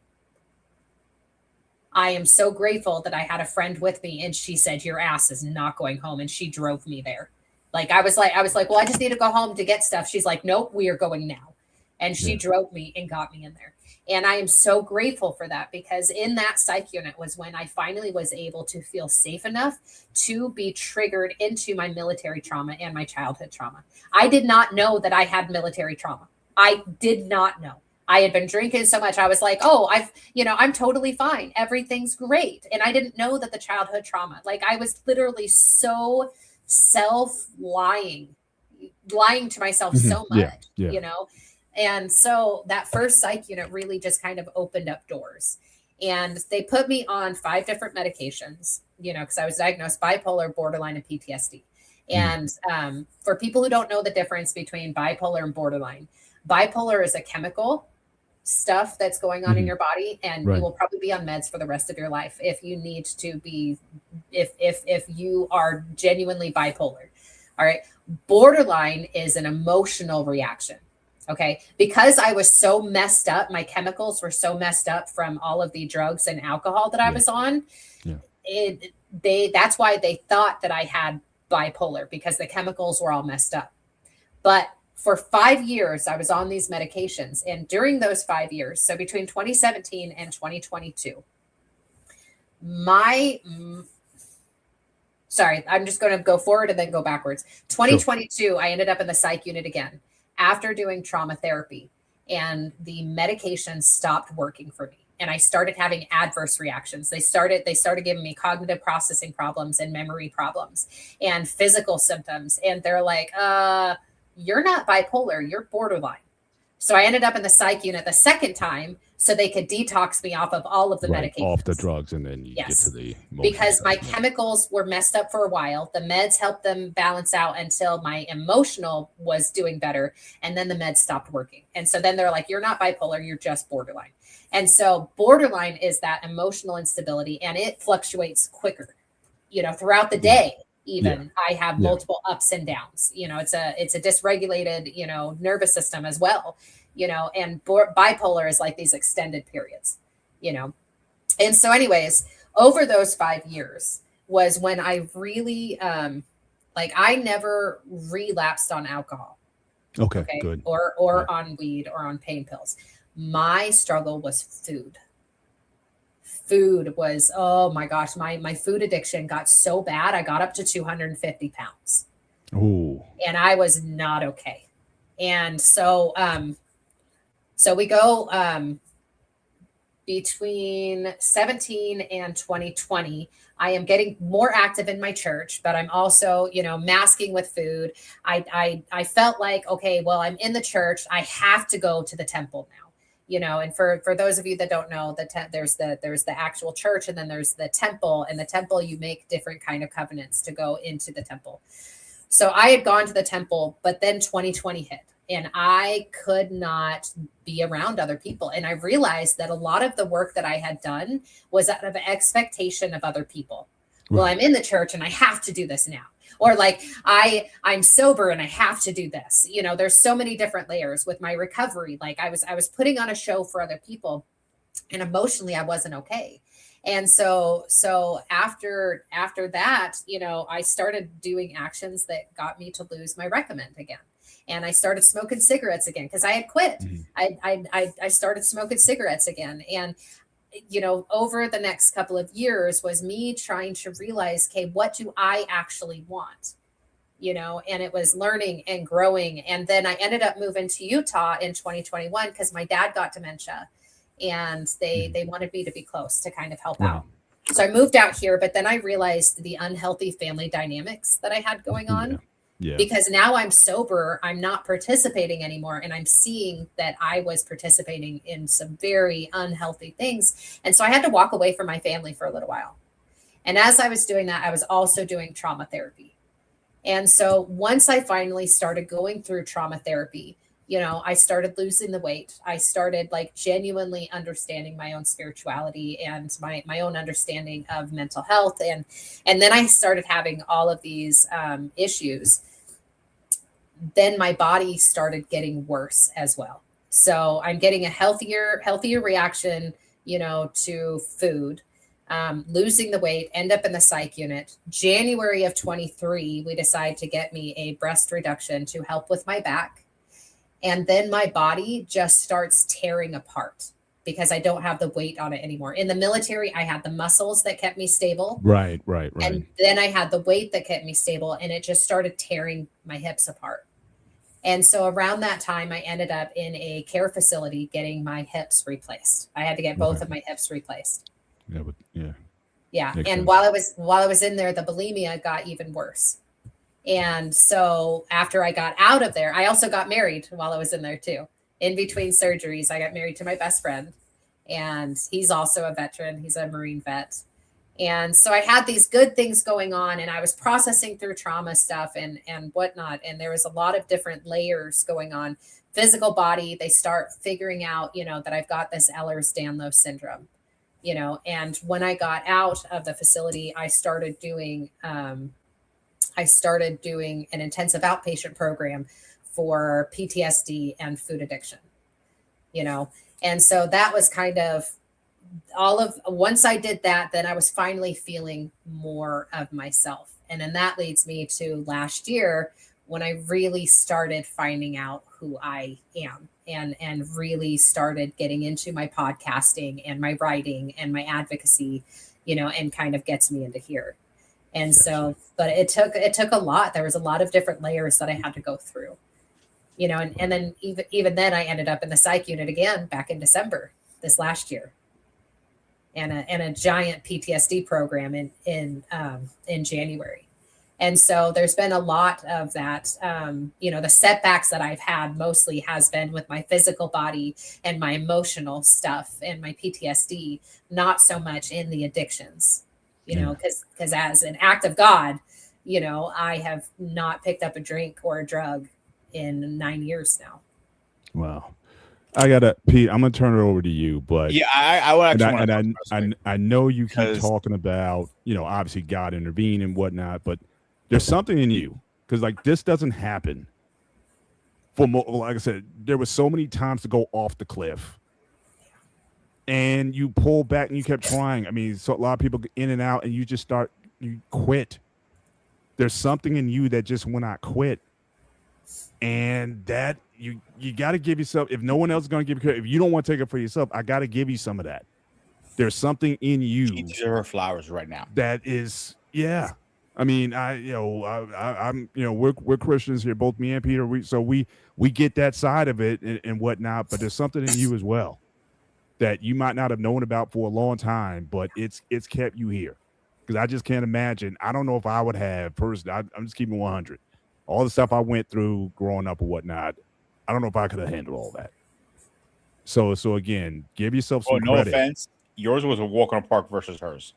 I am so grateful that I had a friend with me, and she said, your ass is not going home. And she drove me there. Like, I was like, well, I just need to go home to get stuff. She's like, nope, we are going now. And she drove me and got me in there. And I am so grateful for that, because in that psych unit was when I finally was able to feel safe enough to be triggered into my military trauma and my childhood trauma. I did not know that I had military trauma. I did not know. I had been drinking so much. I was like, oh, I'm totally fine. Everything's great. And I didn't know that the childhood trauma, like I was literally so lying to myself so much, and so that first psych unit really just kind of opened up doors, and they put me on 5 different medications, because I was diagnosed bipolar, borderline, and PTSD. And for people who don't know the difference between bipolar and borderline, bipolar is a chemical stuff that's going on in your body, and you will probably be on meds for the rest of your life if you need to be, if you are genuinely bipolar. All right. Borderline is an emotional reaction. Okay. Because I was so messed up, my chemicals were so messed up from all of the drugs and alcohol that I was on. That's why they thought that I had bipolar, because the chemicals were all messed up. But for 5 years, I was on these medications. And during those 5 years, so between 2017 and 2022, Sorry, I'm just going to go forward and then go backwards. 2022, sure. I ended up in the psych unit again after doing trauma therapy, and the medication stopped working for me. And I started having adverse reactions. They started giving me cognitive processing problems and memory problems and physical symptoms. And they're like, you're not bipolar, you're borderline. So I ended up in the psych unit the second time so they could detox me off of all of the medications. Off the drugs, and then you get to the because my chemicals were messed up for a while. The meds helped them balance out until my emotional was doing better. And then the meds stopped working. And so then they're like, you're not bipolar, you're just borderline. And so borderline is that emotional instability, and it fluctuates quicker, throughout the day. Even I have multiple ups and downs. It's a dysregulated, nervous system as well, and bipolar is like these extended periods, And so anyways, over those 5 years was when I really, I never relapsed on alcohol. Okay, good. Or on weed or on pain pills. My struggle was food. Food was, oh my gosh, my food addiction got so bad. I got up to 250 pounds. Ooh. And I was not okay. And so, we go, between 17 and 2020, I am getting more active in my church, but I'm also, masking with food. I felt like, okay, well, I'm in the church. I have to go to the temple now. And for those of you that don't know, there's the actual church, and then there's the temple. And the temple, you make different kind of covenants to go into the temple. So I had gone to the temple, but then 2020 hit, and I could not be around other people. And I realized that a lot of the work that I had done was out of expectation of other people. Right. Well, I'm in the church and I have to do this now. Or like I'm sober and I have to do this. There's so many different layers with my recovery. Like I was putting on a show for other people, and emotionally I wasn't okay. And so after that, I started doing actions that got me to lose my recommend again. And I started smoking cigarettes again because I had quit. Mm-hmm. I started smoking cigarettes again. And over the next couple of years was me trying to realize, okay, what do I actually want? And it was learning and growing. And then I ended up moving to Utah in 2021 because my dad got dementia, and they wanted me to be close to kind of help out. So I moved out here, but then I realized the unhealthy family dynamics that I had going on. Yeah. Because now I'm sober, I'm not participating anymore. And I'm seeing that I was participating in some very unhealthy things. And so I had to walk away from my family for a little while. And as I was doing that, I was also doing trauma therapy. And so once I finally started going through trauma therapy, I started losing the weight. I started genuinely understanding my own spirituality and my own understanding of mental health. And then I started having all of these issues. Then my body started getting worse as well. So I'm getting a healthier reaction, to food, losing the weight, end up in the psych unit. January of 23, we decided to get me a breast reduction to help with my back. And then my body just starts tearing apart because I don't have the weight on it anymore. In the military, I had the muscles that kept me stable. Right. And then I had the weight that kept me stable, and it just started tearing my hips apart. And so around that time, I ended up in a care facility getting my hips replaced. I had to get both of my hips replaced. Yeah. And while I was in there, the bulimia got even worse. And so after I got out of there, I also got married while I was in there too. In between surgeries, I got married to my best friend, and he's also a veteran. He's a Marine vet. And so I had these good things going on, and I was processing through trauma stuff and whatnot. And there was a lot of different layers going on. Physical body, they start figuring out, that I've got this Ehlers-Danlos syndrome, and when I got out of the facility, I started doing an intensive outpatient program for PTSD and food addiction, and so that was kind of once I did that, then I was finally feeling more of myself. And then that leads me to last year when I really started finding out who I am and really started getting into my podcasting and my writing and my advocacy and kind of gets me into here. And so, but it took a lot. There was a lot of different layers that I had to go through, and then even then I ended up in the psych unit again back in December this last year, and a giant PTSD program in January. And so there's been a lot of that. The setbacks that I've had mostly has been with my physical body and my emotional stuff and my PTSD, not so much in the addictions, because as an act of God, I have not picked up a drink or a drug in 9 years now. Wow. I gotta, Pete. I'm gonna turn it over to you, but yeah, I would actually. I know you keep talking about, obviously God intervened and whatnot, but there's something in you, because like this doesn't happen. Like I said, there was so many times to go off the cliff, and you pull back and you kept trying. I mean, so a lot of people get in and out, and you quit. There's something in you that just will not quit, and that you got to give yourself. If no one else is going to give you credit, if you don't want to take it for yourself, I got to give you some of that. There's something in you. She deserves her flowers right now. That is, yeah. I mean, we're Christians here, both me and Peter. We get that side of it and whatnot, but there's something in you as well that you might not have known about for a long time, but it's kept you here. Because I just can't imagine. I don't know if I would have personally. I'm just keeping 100. All the stuff I went through growing up or whatnot, I don't know if I could have handled all that. So again, give yourself some credit. No offense, yours was a walk on park versus hers.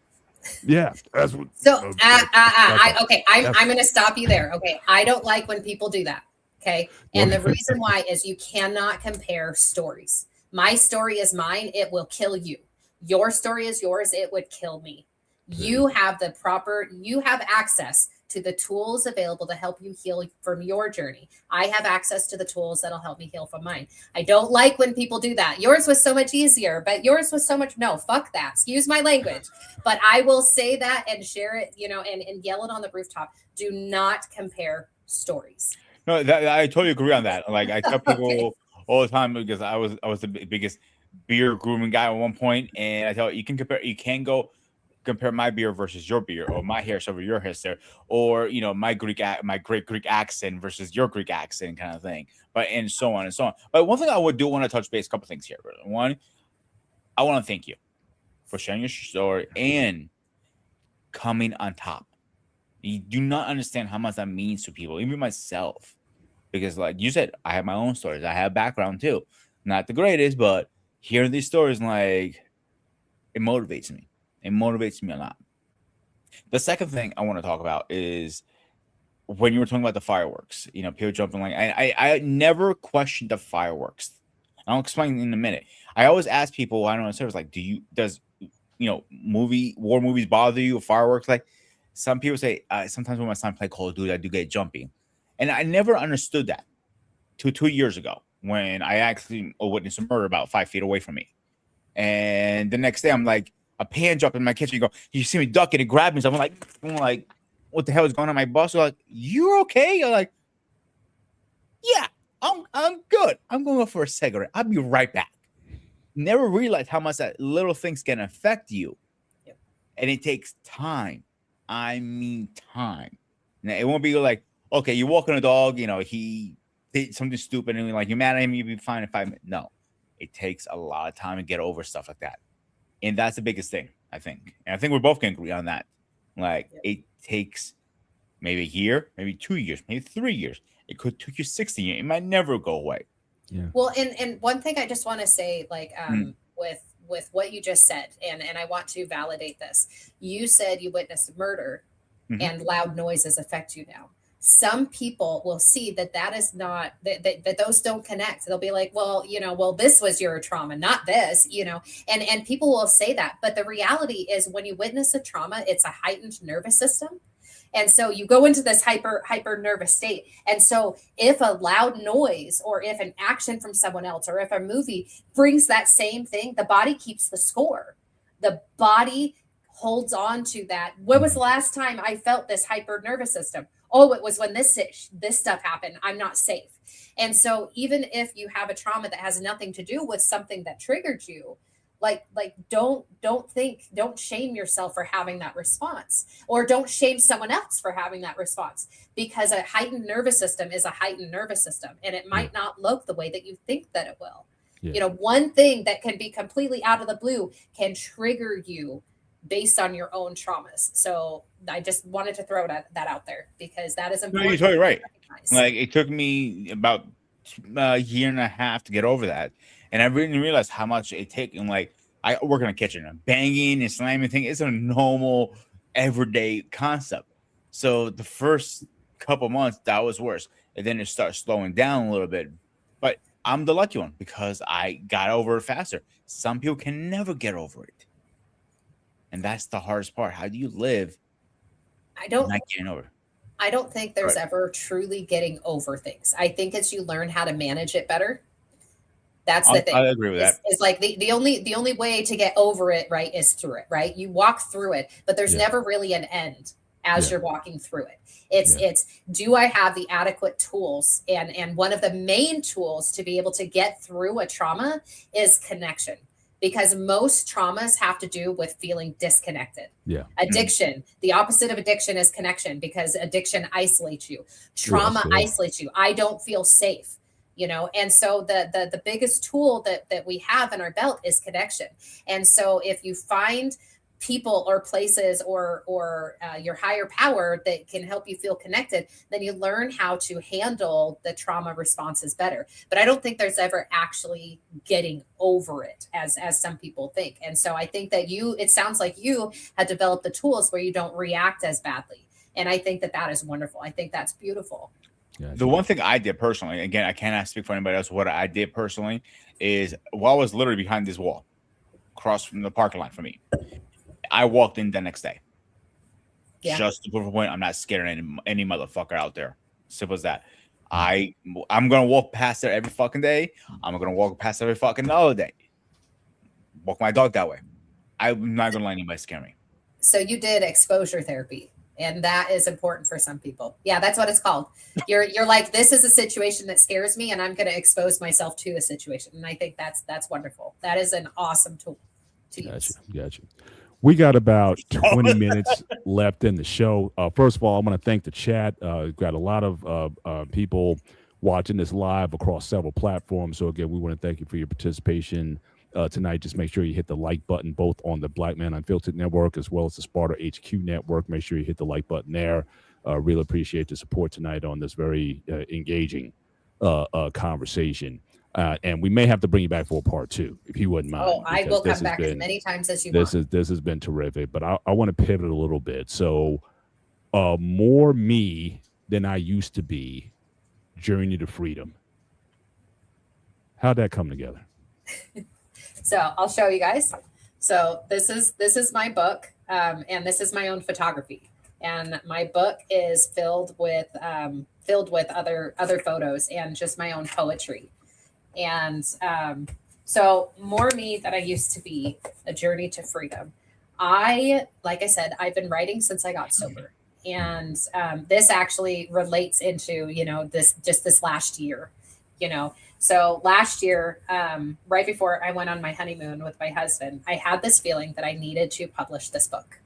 Yeah, that's what. So, okay, I'm going to stop you there. Okay, I don't like when people do that. Okay, and the reason why is you cannot compare stories. My story is mine; it will kill you. Your story is yours; it would kill me. You have access to the tools available to help you heal from your journey. I have access to the tools that'll help me heal from mine. I don't like when people do that. Yours was so much easier, but yours was so much, no, fuck that. Excuse my language. But I will say that and share it, and yell it on the rooftop. Do not compare stories. No, I totally agree on that. Like I tell people all the time, because I was the biggest beer grooming guy at one point, and I tell you can compare my beer versus your beer, or my hair over your hair, or my great Greek accent versus your Greek accent, kind of thing. But and so on and so on. But one thing I want to touch base, a couple things here. One, I want to thank you for sharing your story and coming on top. You do not understand how much that means to people, even myself, because like you said, I have my own stories. I have background too, not the greatest, but hearing these stories, like, it motivates me. It motivates me a lot. The second thing I want to talk about is when you were talking about the fireworks, people jumping, like, I never questioned the fireworks. I'll explain in a minute. I always ask people, I don't know, service, like, does war movies bother you, or fireworks? Like, some people say, sometimes when my son play Call of Duty, I do get jumpy. And I never understood that till 2 years ago, when I actually witnessed a murder about 5 feet away from me. And the next day, I'm like, a pan dropped in my kitchen. You see me ducking and grabbing something. I'm like, what the hell is going on? My boss was like, "You okay?" You're like, "Yeah, I'm good. I'm going to go for a cigarette. I'll be right back." Never realized how much that little things can affect you. Yep. And it takes time. I mean time. Now, it won't be like, okay, you're walking a dog, he did something stupid, and you're mad at him, you'll be fine in 5 minutes. No, it takes a lot of time to get over stuff like that. And that's the biggest thing, I think. And I think we both can agree on that. Like, it takes maybe a year, maybe 2 years, maybe 3 years. It could take you 60 years. It might never go away. Yeah. Well, and one thing I just want to say, like, with what you just said, and I want to validate this. You said you witnessed murder, and loud noises affect you now. Some people will see that is not that those don't connect. They'll be like, well, this was your trauma, not this, and people will say that. But the reality is, when you witness a trauma, it's a heightened nervous system. And so you go into this hyper nervous state. And so if a loud noise, or if an action from someone else, or if a movie brings that same thing, the body keeps the score. The body holds on to that. When was the last time I felt this hyper nervous system? Oh, it was when this stuff happened. I'm not safe. And so even if you have a trauma that has nothing to do with something that triggered you, don't shame yourself for having that response, or don't shame someone else for having that response, because a heightened nervous system is a heightened nervous system, and it might not look the way that you think that it will. One thing that can be completely out of the blue can trigger you based on your own traumas. So I just wanted to throw that out there, because that is important. No, you're totally right. Like, it took me about a year and a half to get over that, and I didn't realize how much it takes. And like, I work in a kitchen, and banging and slamming thing is a normal everyday concept. So the first couple months that was worse, and then it starts slowing down a little bit. But I'm the lucky one because I got over it faster. Some people can never get over it, and that's the hardest part. How do you live? Not getting over. I don't think there's ever truly getting over things. I think as you learn how to manage it better, that's the thing. I agree with that. It's like the only way to get over it, right, is through it, right? You walk through it, but there's never really an end as you're walking through it. It's do I have the adequate tools? And one of the main tools to be able to get through a trauma is connection. Because most traumas have to do with feeling disconnected. Addiction, the opposite of addiction is connection, because addiction isolates you. Trauma isolates you. I don't feel safe, and so the biggest tool that we have in our belt is connection. And so if you find people or places or your higher power that can help you feel connected, then you learn how to handle the trauma responses better. But I don't think there's ever actually getting over it as some people think. And so I think that it sounds like you had developed the tools where you don't react as badly. And I think that is wonderful. I think that's beautiful. The one thing I did personally, again, I cannot speak for anybody else, what I did personally is, while I was literally behind this wall, across from the parking lot for me, I walked in the next day. Just to prove a point, I'm not scared of any motherfucker out there. Simple as that. I'm gonna walk past there every fucking day. I'm gonna walk past every fucking other day. Walk my dog that way. I'm not gonna let anybody scare me. So you did exposure therapy, and that is important for some people. Yeah, that's what it's called. You're like, this is a situation that scares me, and I'm gonna expose myself to the situation. And I think that's wonderful. That is an awesome tool to use. Gotcha. We got about 20 minutes left in the show. First of all, I want to thank the chat. We've got a lot of people watching this live across several platforms. So again, we want to thank you for your participation tonight. Just make sure you hit the like button, both on the Black Man Unfiltered Network as well as the Sparta HQ Network. Make sure you hit the like button there. Really appreciate the support tonight on this very engaging conversation. And we may have to bring you back for a part 2, if you wouldn't mind. Oh, I will come back as many times as you want. This has been terrific, but I want to pivot a little bit. So, more me than I used to be, Journey to Freedom. How'd that come together? So I'll show you guys. So this is my book, and this is my own photography. And my book is filled with other photos and just my own poetry. And so more me that I used to be, a journey to freedom. Like I said, I've been writing since I got sober. And this actually relates into, this last year, So last year, right before I went on my honeymoon with my husband, I had this feeling that I needed to publish this book.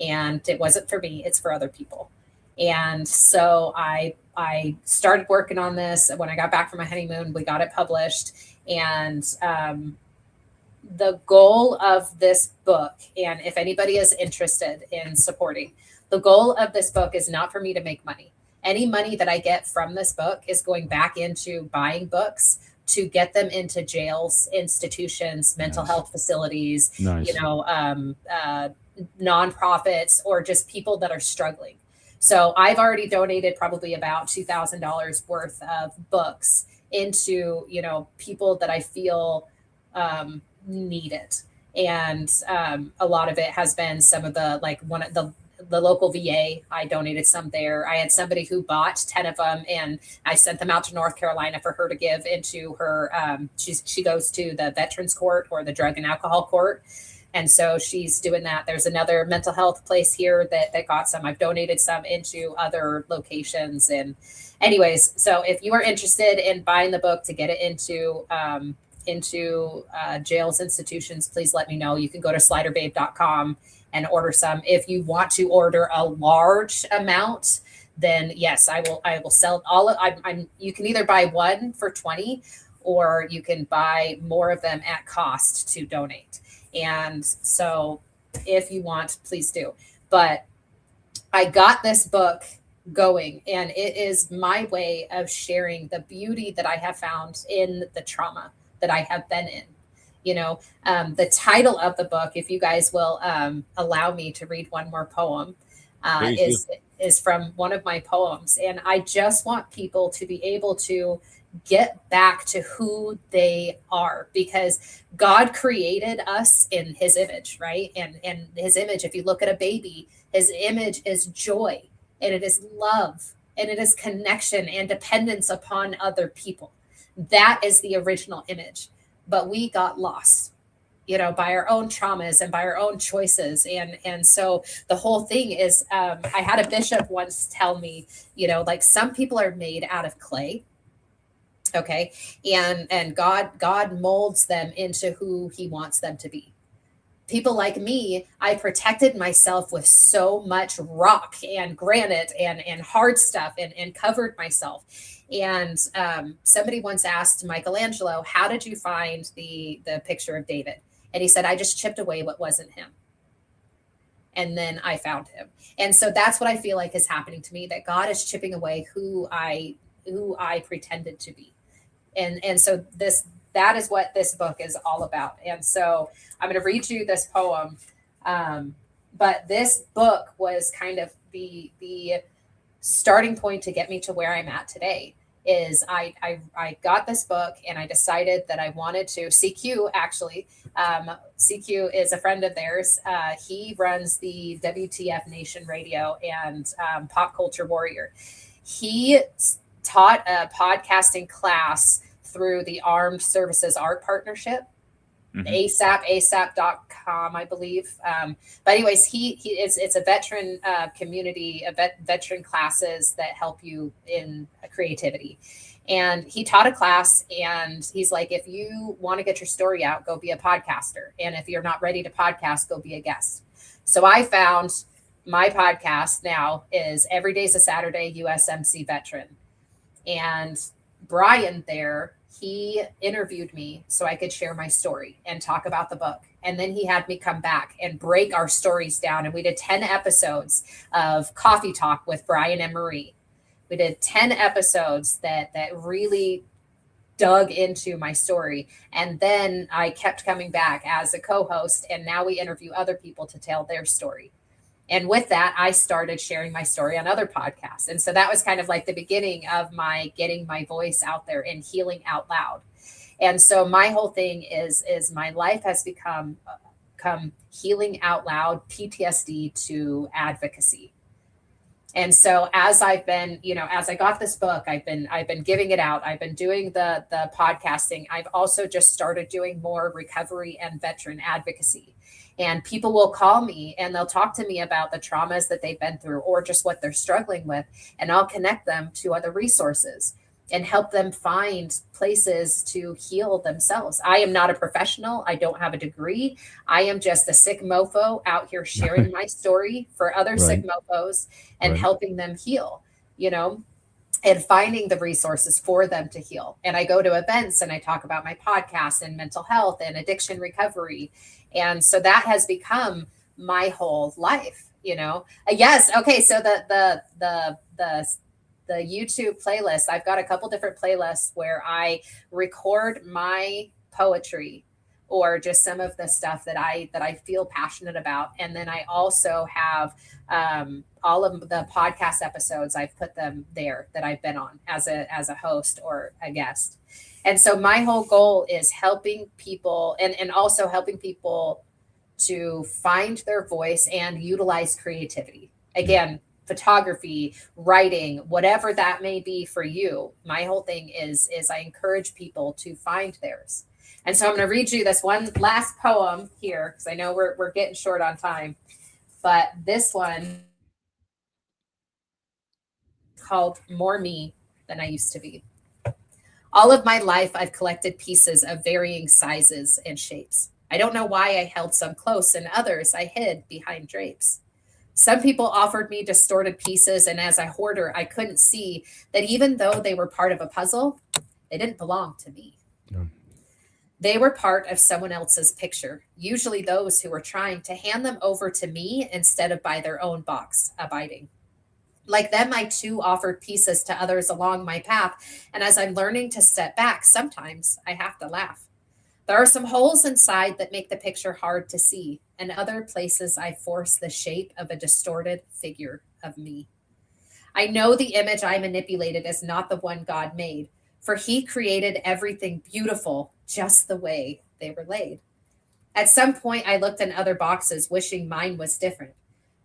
And it wasn't for me, it's for other people. And so I started working on this. When I got back from my honeymoon, we got it published. And the goal of this book, and if anybody is interested in supporting, the goal of this book is not for me to make money. Any money that I get from this book is going back into buying books to get them into jails, institutions, mental health facilities, nonprofits, or just people that are struggling. So I've already donated probably about $2,000 worth of books into, people that I feel need it. And a lot of it has been some of the, like one of the local VA, I donated some there. I had somebody who bought 10 of them, and I sent them out to North Carolina for her to give into her, she goes to the Veterans Court or the Drug and Alcohol Court. And so she's doing that. There's another mental health place here that got some. I've donated some into other locations. And anyways, so if you are interested in buying the book to get it into into jails, institutions, please let me know. You can go to sliderbabe.com and order some. If you want to order a large amount, then yes, I will sell all of. You can either buy one for 20, or you can buy more of them at cost to donate. And so, if you want, please do. But I got this book going, and it is my way of sharing the beauty that I have found in the trauma that I have been in. The title of the book, if you guys will allow me to read one more poem, is from one of my poems. And I just want people to be able to get back to who they are, because God created us in his image, right? And his image, if you look at a baby, his image is joy, and it is love, and it is connection and dependence upon other people. That is the original image. But we got lost, by our own traumas and by our own choices. And so the whole thing is, I had a bishop once tell me, like, some people are made out of clay. Okay. And God molds them into who he wants them to be. People like me, I protected myself with so much rock and granite and hard stuff and covered myself. And somebody once asked Michelangelo, how did you find the picture of David? And he said, I just chipped away what wasn't him. And then I found him. And so that's what I feel like is happening to me, that God is chipping away who I pretended to be. And so that is what this book is all about. And so I'm going to read you this poem. But this book was kind of the starting point to get me to where I'm at today. Is I got this book, and I decided that I wanted to. CQ, actually, CQ is a friend of theirs. He runs the WTF Nation Radio and Pop Culture Warrior. He taught a podcasting class through the Armed Services Art Partnership, asap.com, I believe. But anyways, it's a veteran community, veteran classes that help you in creativity. And he taught a class, and he's like, if you want to get your story out, go be a podcaster. And if you're not ready to podcast, go be a guest. So I found my podcast now is Every Day's a Saturday, USMC veteran. And Brian there, he interviewed me so I could share my story and talk about the book. And then he had me come back and break our stories down. And we did 10 episodes of Coffee Talk with Brian and Marie. We did 10 episodes that really dug into my story. And then I kept coming back as a co-host. And now we interview other people to tell their story. And with that, I started sharing my story on other podcasts. And so that was kind of like the beginning of my getting my voice out there and healing out loud. And so my whole thing is my life has become healing out loud, PTSD to advocacy. And so as I've been, as I got this book, I've been giving it out. I've been doing the podcasting. I've also just started doing more recovery and veteran advocacy. And people will call me and they'll talk to me about the traumas that they've been through or just what they're struggling with. And I'll connect them to other resources and help them find places to heal themselves. I am not a professional. I don't have a degree. I am just a sick mofo out here sharing my story for other sick mofos and helping them heal, and finding the resources for them to heal. And I go to events and I talk about my podcast and mental health and addiction recovery. And so that has become my whole life, Yes. Okay. So the YouTube playlist, I've got a couple different playlists where I record my poetry or just some of the stuff that I feel passionate about. And then I also have all of the podcast episodes. I've put them there that I've been on as a host or a guest. And so my whole goal is helping people and also helping people to find their voice and utilize creativity. Again, photography, writing, whatever that may be for you. My whole thing is I encourage people to find theirs. And so I'm going to read you this one last poem here, because I know we're getting short on time. But this one is called More Me Than I Used to Be. All of my life, I've collected pieces of varying sizes and shapes. I don't know why I held some close and others I hid behind drapes. Some people offered me distorted pieces, and as a hoarder, I couldn't see that even though they were part of a puzzle, they didn't belong to me. Yeah. They were part of someone else's picture, usually those who were trying to hand them over to me instead of by their own box, abiding. Like them, I too offered pieces to others along my path, and as I'm learning to step back, sometimes I have to laugh. There are some holes inside that make the picture hard to see, and other places I force the shape of a distorted figure of me. I know the image I manipulated is not the one God made, for he created everything beautiful just the way they were laid. At some point, I looked in other boxes, wishing mine was different.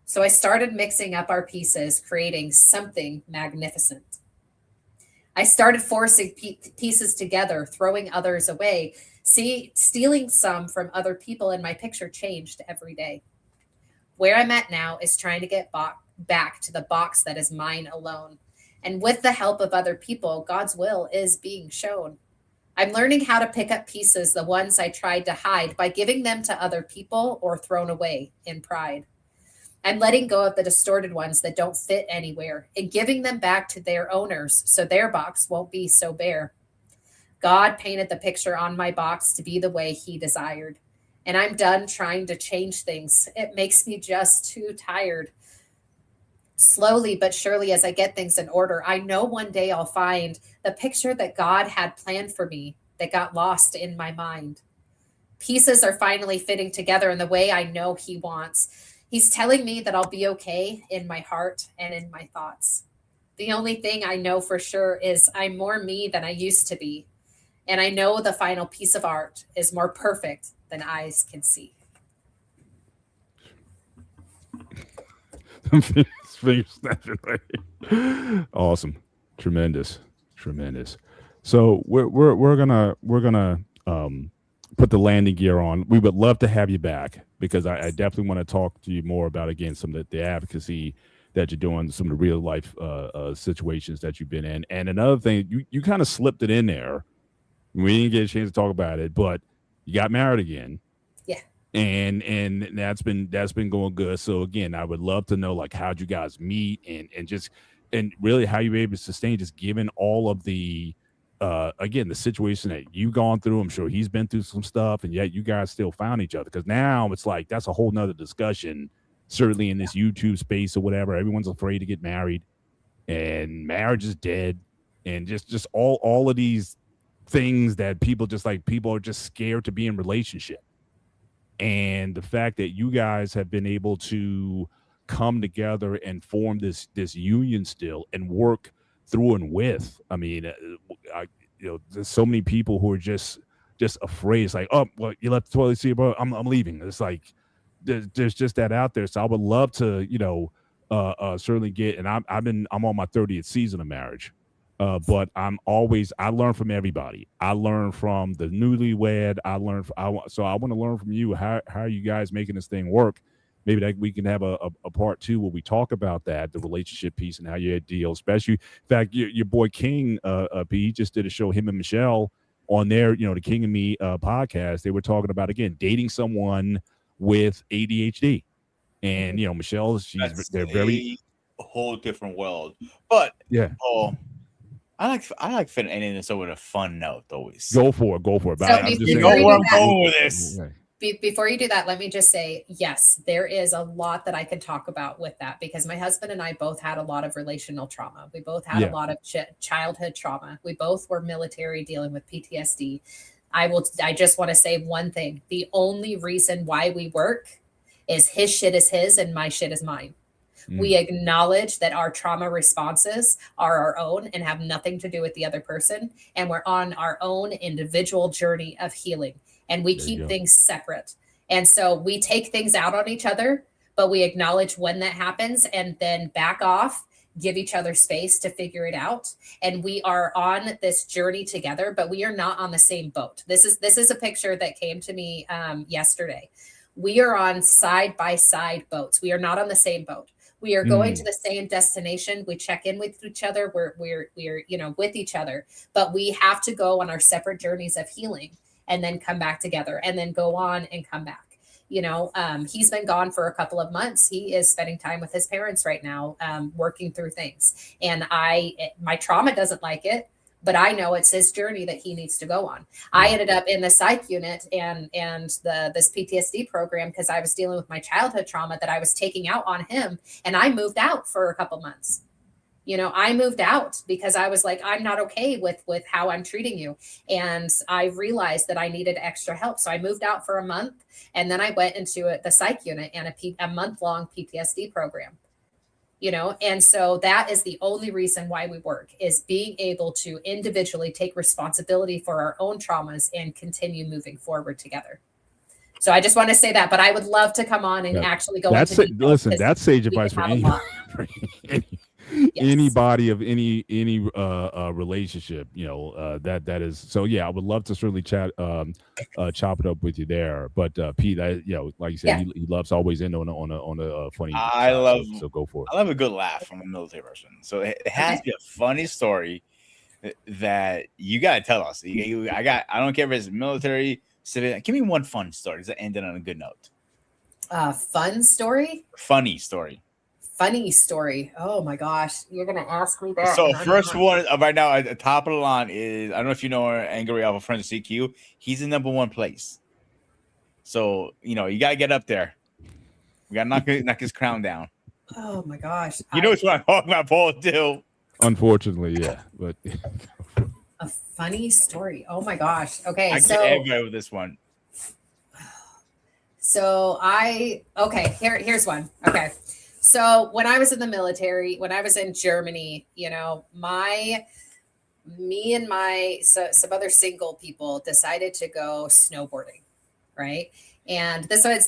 So I started mixing up our pieces, creating something magnificent. I started forcing pieces together, throwing others away. Stealing some from other people, and my picture changed every day. Where I'm at now is trying to get back to the box that is mine alone. And with the help of other people, God's will is being shown. I'm learning how to pick up pieces, the ones I tried to hide, by giving them to other people or thrown away in pride. I'm letting go of the distorted ones that don't fit anywhere and giving them back to their owners so their box won't be so bare. God painted the picture on my box to be the way he desired. And I'm done trying to change things. It makes me just too tired. Slowly but surely, as I get things in order, I know one day I'll find the picture that God had planned for me that got lost in my mind. Pieces are finally fitting together in the way I know he wants. He's telling me that I'll be okay in my heart and in my thoughts. The only thing I know for sure is I'm more me than I used to be. And I know the final piece of art is more perfect than eyes can see. Finger snapping, right? Awesome, tremendous. So we're gonna put the landing gear on. We would love to have you back because I definitely want to talk to you more about, again, some of the advocacy that you're doing, some of the real life situations that you've been in, and another thing, you kind of slipped it in there. We didn't get a chance to talk about it, but you got married again. Yeah. And that's been going good. So again, I would love to know, like, how'd you guys meet and really how you were able to sustain, just given all of the again, the situation that you've gone through. I'm sure he's been through some stuff, and yet you guys still found each other, because now it's like that's a whole nother discussion, certainly in this YouTube space or whatever. Everyone's afraid to get married, and marriage is dead, and just all of these things that people are just scared to be in relationship. And the fact that you guys have been able to come together and form this union still and work through and with, I mean, there's so many people who are just afraid. It's like, oh, well, you left the toilet seat, bro, I'm leaving. It's like there's just that out there. So I would love to certainly get, and I'm on my 30th season of marriage. But I learn from everybody. I learn from the newlywed. So I want to learn from you. How are you guys making this thing work? Maybe that we can have a part two where we talk about that, the relationship piece, and how you deal. Especially, in fact, your boy King, he just did a show, him and Michelle, on their, the King and Me podcast. They were talking about, again, dating someone with ADHD, and Michelle, they're very a whole different world. But yeah. I like ending this over a fun note always. Go for it. But So I'm just saying, where I'm going with this. Before you do that, let me just say, yes, there is a lot that I could talk about with that, because my husband and I both had a lot of relational trauma. We both had a lot of childhood trauma. We both were military, dealing with PTSD. I just want to say one thing. The only reason why we work is his shit is his and my shit is mine. We acknowledge that our trauma responses are our own and have nothing to do with the other person. And we're on our own individual journey of healing, and we keep things separate. And so we take things out on each other, but we acknowledge when that happens and then back off, give each other space to figure it out. And we are on this journey together, but we are not on the same boat. This is a picture that came to me yesterday. We are on side by side boats. We are not on the same boat. We are going to the same destination. We check in with each other. We're with each other, but we have to go on our separate journeys of healing and then come back together and then go on and come back. He's been gone for a couple of months. He is spending time with his parents right now, working through things. And my trauma doesn't like it, but I know it's his journey that he needs to go on. I ended up in the psych unit and this PTSD program because I was dealing with my childhood trauma that I was taking out on him. And I moved out for a couple months. I moved out because I was like, I'm not okay with how I'm treating you. And I realized that I needed extra help. So I moved out for a month, and then I went into the psych unit and a month-long PTSD program. And so that is the only reason why we work, is being able to individually take responsibility for our own traumas and continue moving forward together. So I just want to say that, but I would love to come on and actually go into details. Listen, that's sage advice for anybody of any relationship, that is. So yeah, I would love to certainly chop it up with you there. But Pete, like you said, he loves always in on a funny. So go for it. I love a good laugh from a military person. So it has to be a funny story that you got to tell us. I don't care if it's military, civilian. Give me one fun story. Does it end on a good note? Fun story? Funny story. Funny story. Oh my gosh, you're gonna ask me that. So first one right now at the top of the line is, I don't know if you know Angry Alpha friend of CQ. He's in #1 place. So you gotta get up there. We gotta knock his crown down. Oh my gosh. You know what I'm talking about, Paul, too. Unfortunately, yeah. But a funny story. Oh my gosh. Okay. I get everybody with this one. So here's one. Okay. So when I was in the military, when I was in Germany, me and some other single people decided to go snowboarding, right? And this was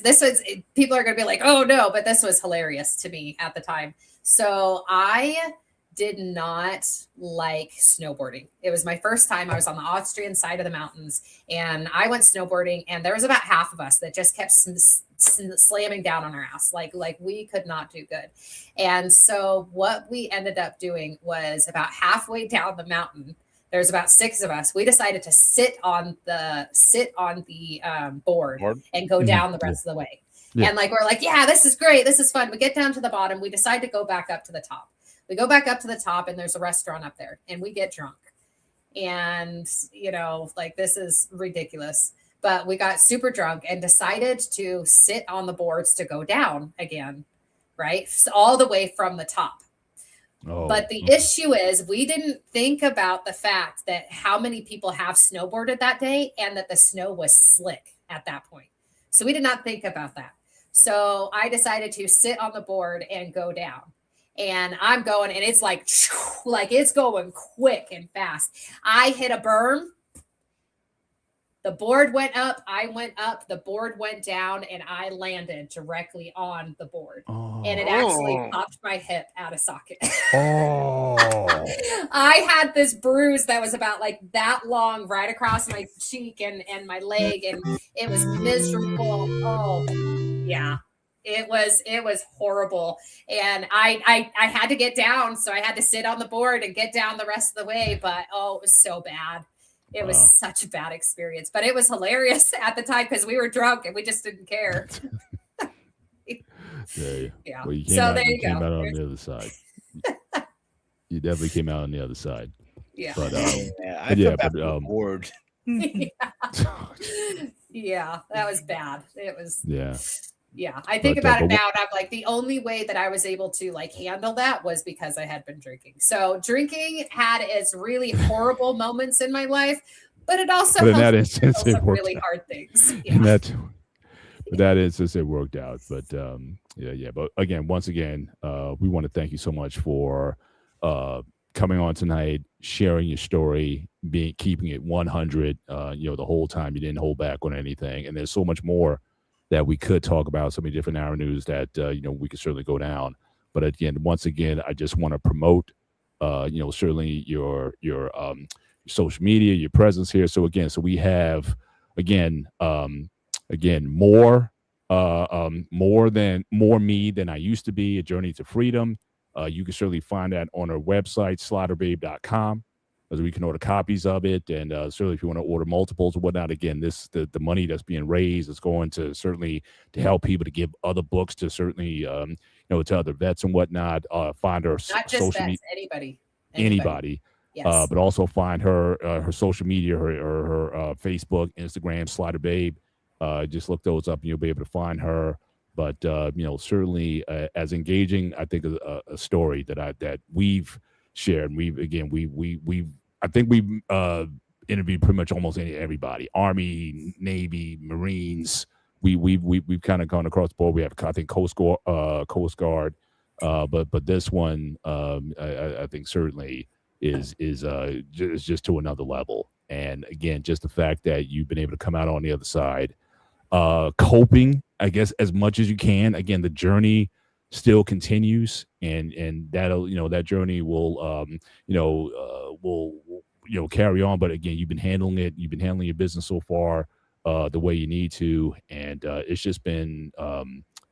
people are going to be like, oh no, but this was hilarious to me at the time. So I did not like snowboarding. It was my first time. I was on the Austrian side of the mountains, and I went snowboarding, and there was about half of us that just kept slamming down on our ass. Like we could not do good. And so what we ended up doing was, about halfway down the mountain, there's about 6 of us. We decided to sit on the board and go down the rest of the way. Yeah. And we're like, yeah, this is great. This is fun. We get down to the bottom. We decide to go back up to the top. We go back up to the top, and there's a restaurant up there, and we get drunk. And, this is ridiculous. But we got super drunk and decided to sit on the boards to go down again, right? So all the way from the top. Oh. But the issue is, we didn't think about the fact that how many people have snowboarded that day, and that the snow was slick at that point. So we did not think about that. So I decided to sit on the board and go down. And I'm going, and it's like it's going quick and fast. I hit a berm. The board went up. I went up. The board went down, and I landed directly on the board. Oh. And it actually popped my hip out of socket. Oh. I had this bruise that was about that long right across my cheek and my leg, and it was miserable. Oh, yeah. It was horrible. And I had to get down. So I had to sit on the board and get down the rest of the way. But it was so bad. It was such a bad experience. But it was hilarious at the time because we were drunk and we just didn't care. Yeah. Well, you came out on the other side. You definitely came out on the other side. Yeah. But I feel bad for the board. Yeah, that was bad. It was. Yeah. Yeah, I think about it now, and I'm like, the only way that I was able to handle that was because I had been drinking. So drinking had its really horrible moments in my life, but it also helped some really hard things. Yeah. But that instance, it worked out. But yeah. But again, once again, we want to thank you so much for coming on tonight, sharing your story, keeping it 100. The whole time you didn't hold back on anything, and there's so much more that we could talk about, so many different avenues that we could certainly go down. But again, once again, I just want to promote certainly your social media, your presence here. So we have more more me than I used to be, a journey to freedom. You can certainly find that on our website, sliderbabe.com, as we can order copies of it. And certainly if you want to order multiples or whatnot, again, the money that's being raised is going to certainly to help people, to give other books, to certainly, to other vets and whatnot. Find her not just social vets, media. anybody. Yes. But also find her social media, her Facebook, Instagram, Slider Babe. Just look those up and you'll be able to find her. But certainly as engaging, I think a story that we've shared. We've I think we've interviewed pretty much almost everybody: Army, Navy, Marines. We've kind of gone across the board. We have, I think, Coast Guard. But this one, I think certainly is just to another level. And again, just the fact that you've been able to come out on the other side, coping, I guess, as much as you can. Again, the journey still continues, and that'll, that journey will carry on. But again, you've been handling your business so far the way you need to, and it's just been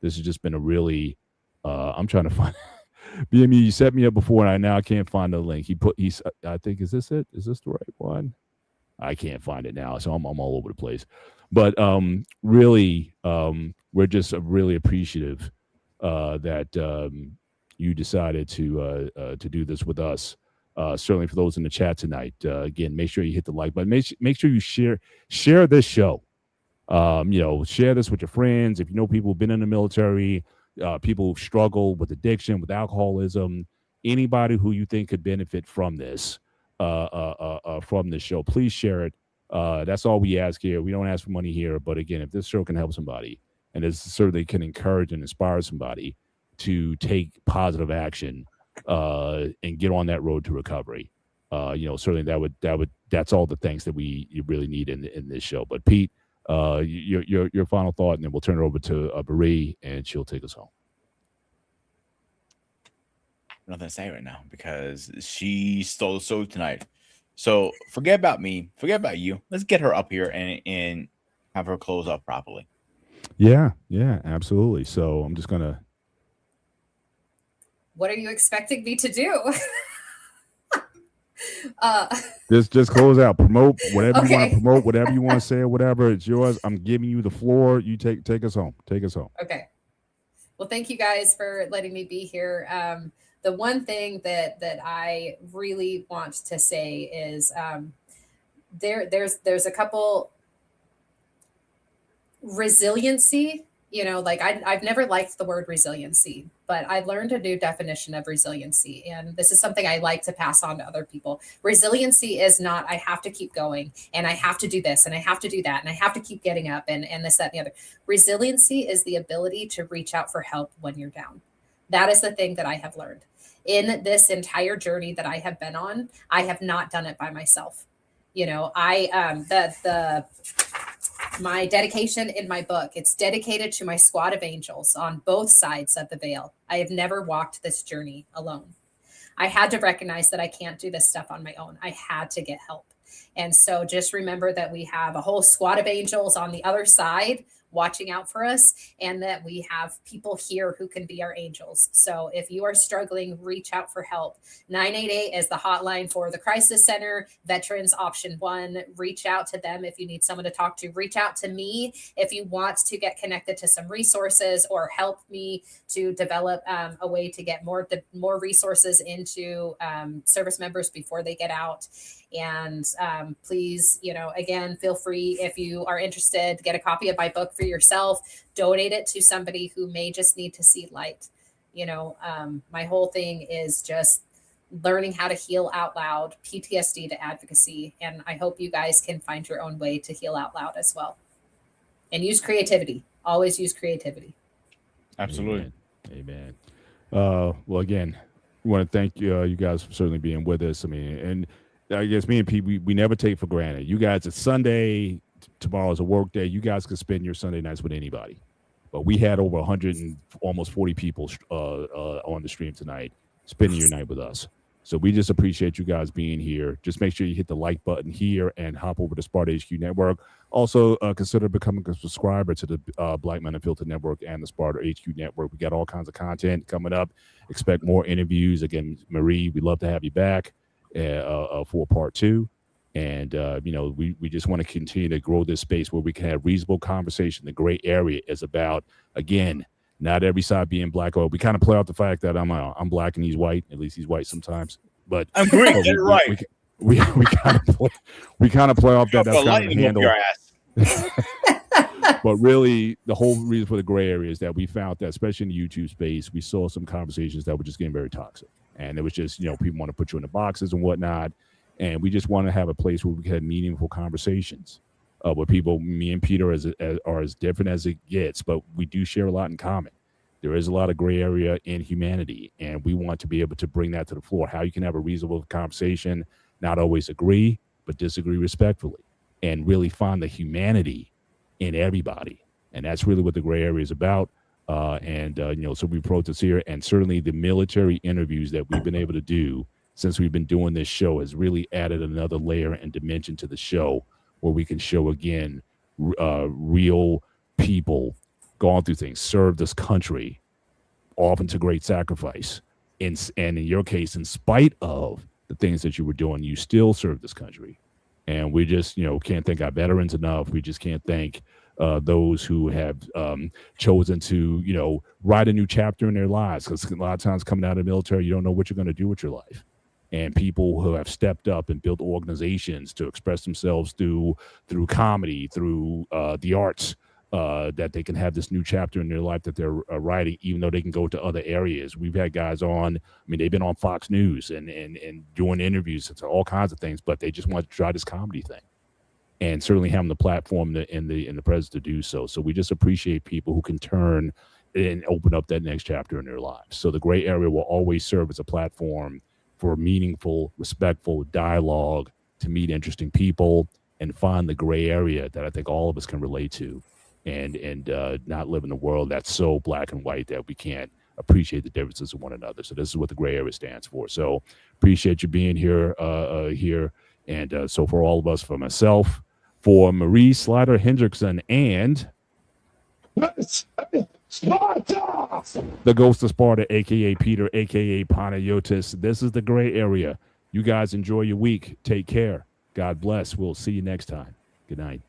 this has just been a really I'm trying to find BME, you set me up before, and I can't find the link. I think, is this it? Is this the right one? I can't find it now, so I'm all over the place. But really, we're just really appreciative that you decided to do this with us. Certainly for those in the chat tonight, again, make sure you hit the like button. Make sure you share this show. Share this with your friends. If you know people who've been in the military, people who struggle with addiction, with alcoholism, anybody who you think could benefit from this show, please share it. That's all we ask here. We don't ask for money here, but again, if this show can help somebody, and this certainly can encourage and inspire somebody to take positive action and get on that road to recovery, certainly that's all the things that you really need in this show. But Pete, your final thought, and then we'll turn it over to Marie, and she'll take us home. Nothing to say right now because she stole the show tonight. So forget about me, forget about you. Let's get her up here and have her close up properly. Yeah, absolutely. So I'm just gonna. What are you expecting me to do? Just close out. Promote whatever you want to promote, whatever you want to say, or whatever. It's yours. I'm giving you the floor. You take us home. Take us home. Okay. Well, thank you guys for letting me be here. The one thing that I really want to say is there's a couple resiliency. I've never liked the word resiliency, but I learned a new definition of resiliency. And this is something I like to pass on to other people. Resiliency is not, I have to keep going and I have to do this and I have to do that and I have to keep getting up and this, that, and the other. Resiliency is the ability to reach out for help when you're down. That is the thing that I have learned. In this entire journey that I have been on, I have not done it by myself. My dedication in my book, it's dedicated to my squad of angels on both sides of the veil. I have never walked this journey alone. I had to recognize that I can't do this stuff on my own. I had to get help. And so just remember that we have a whole squad of angels on the other side watching out for us, and that we have people here who can be our angels. So if you are struggling, reach out for help. 988 is the hotline for the Crisis Center. Veterans option 1. Reach out to them if you need someone to talk to. Reach out to me if you want to get connected to some resources or help me to develop a way to get more resources into service members before they get out. And please, again, feel free, if you are interested, get a copy of my book for yourself, donate it to somebody who may just need to see light. My whole thing is just learning how to heal out loud, PTSD to advocacy. And I hope you guys can find your own way to heal out loud as well. And use creativity. Always use creativity. Absolutely. Amen. Well, again, we want to thank you guys for certainly being with us. I mean, and I guess me and Pete, we never take for granted. You guys, it's Sunday, tomorrow's a work day. You guys can spend your Sunday nights with anybody. But we had over 100 and almost 40 people on the stream tonight spending your night with us. So we just appreciate you guys being here. Just make sure you hit the like button here and hop over to Sparta HQ Network. Also, consider becoming a subscriber to the Black Men Unfiltered Network and the Sparta HQ Network. We got all kinds of content coming up. Expect more interviews. Again, Marie, we'd love to have you back for part 2. And, we just want to continue to grow this space where we can have reasonable conversation. The gray area is about, again, not every side being black. Or we kind of play off the fact that I'm black and he's white. At least he's white sometimes. But I'm Greek. You're right. We kind of play off that. That's kind of handle. Your ass. But really, the whole reason for the gray area is that we found that, especially in the YouTube space, we saw some conversations that were just getting very toxic, and it was just people want to put you in the boxes and whatnot, and we just want to have a place where we can have meaningful conversations. Where people, me and Peter, are as different as it gets, but we do share a lot in common. There is a lot of gray area in humanity, and we want to be able to bring that to the floor. How you can have a reasonable conversation, not always agree, but disagree respectfully, and really find the humanity in everybody. And that's really what the gray area is about. So we approach this here, and certainly the military interviews that we've been able to do since we've been doing this show has really added another layer and dimension to the show, where we can show again real people gone through things, served this country, often to great sacrifice. And in your case, in spite of the things that you were doing, you still served this country. And we just, can't thank our veterans enough. We just can't thank those who have chosen to, write a new chapter in their lives. Because a lot of times coming out of the military, you don't know what you're going to do with your life. And people who have stepped up and built organizations to express themselves through comedy, through the arts, that they can have this new chapter in their life that they're writing, even though they can go to other areas. We've had guys on, they've been on Fox News and doing interviews to all kinds of things, but they just want to try this comedy thing. And certainly having the platform and the presence to do so. So we just appreciate people who can turn and open up that next chapter in their lives. So the gray area will always serve as a platform for meaningful, respectful dialogue, to meet interesting people and find the gray area that I think all of us can relate to, and not live in a world that's so black and white that we can't appreciate the differences of one another. So this is what the gray area stands for. So appreciate you being here. And so for all of us, for myself, for Marie Slider Henriksen, and Sparta! The Ghost of Sparta, a.k.a. Peter, a.k.a. Panayotis. This is the gray area. You guys enjoy your week. Take care. God bless. We'll see you next time. Good night.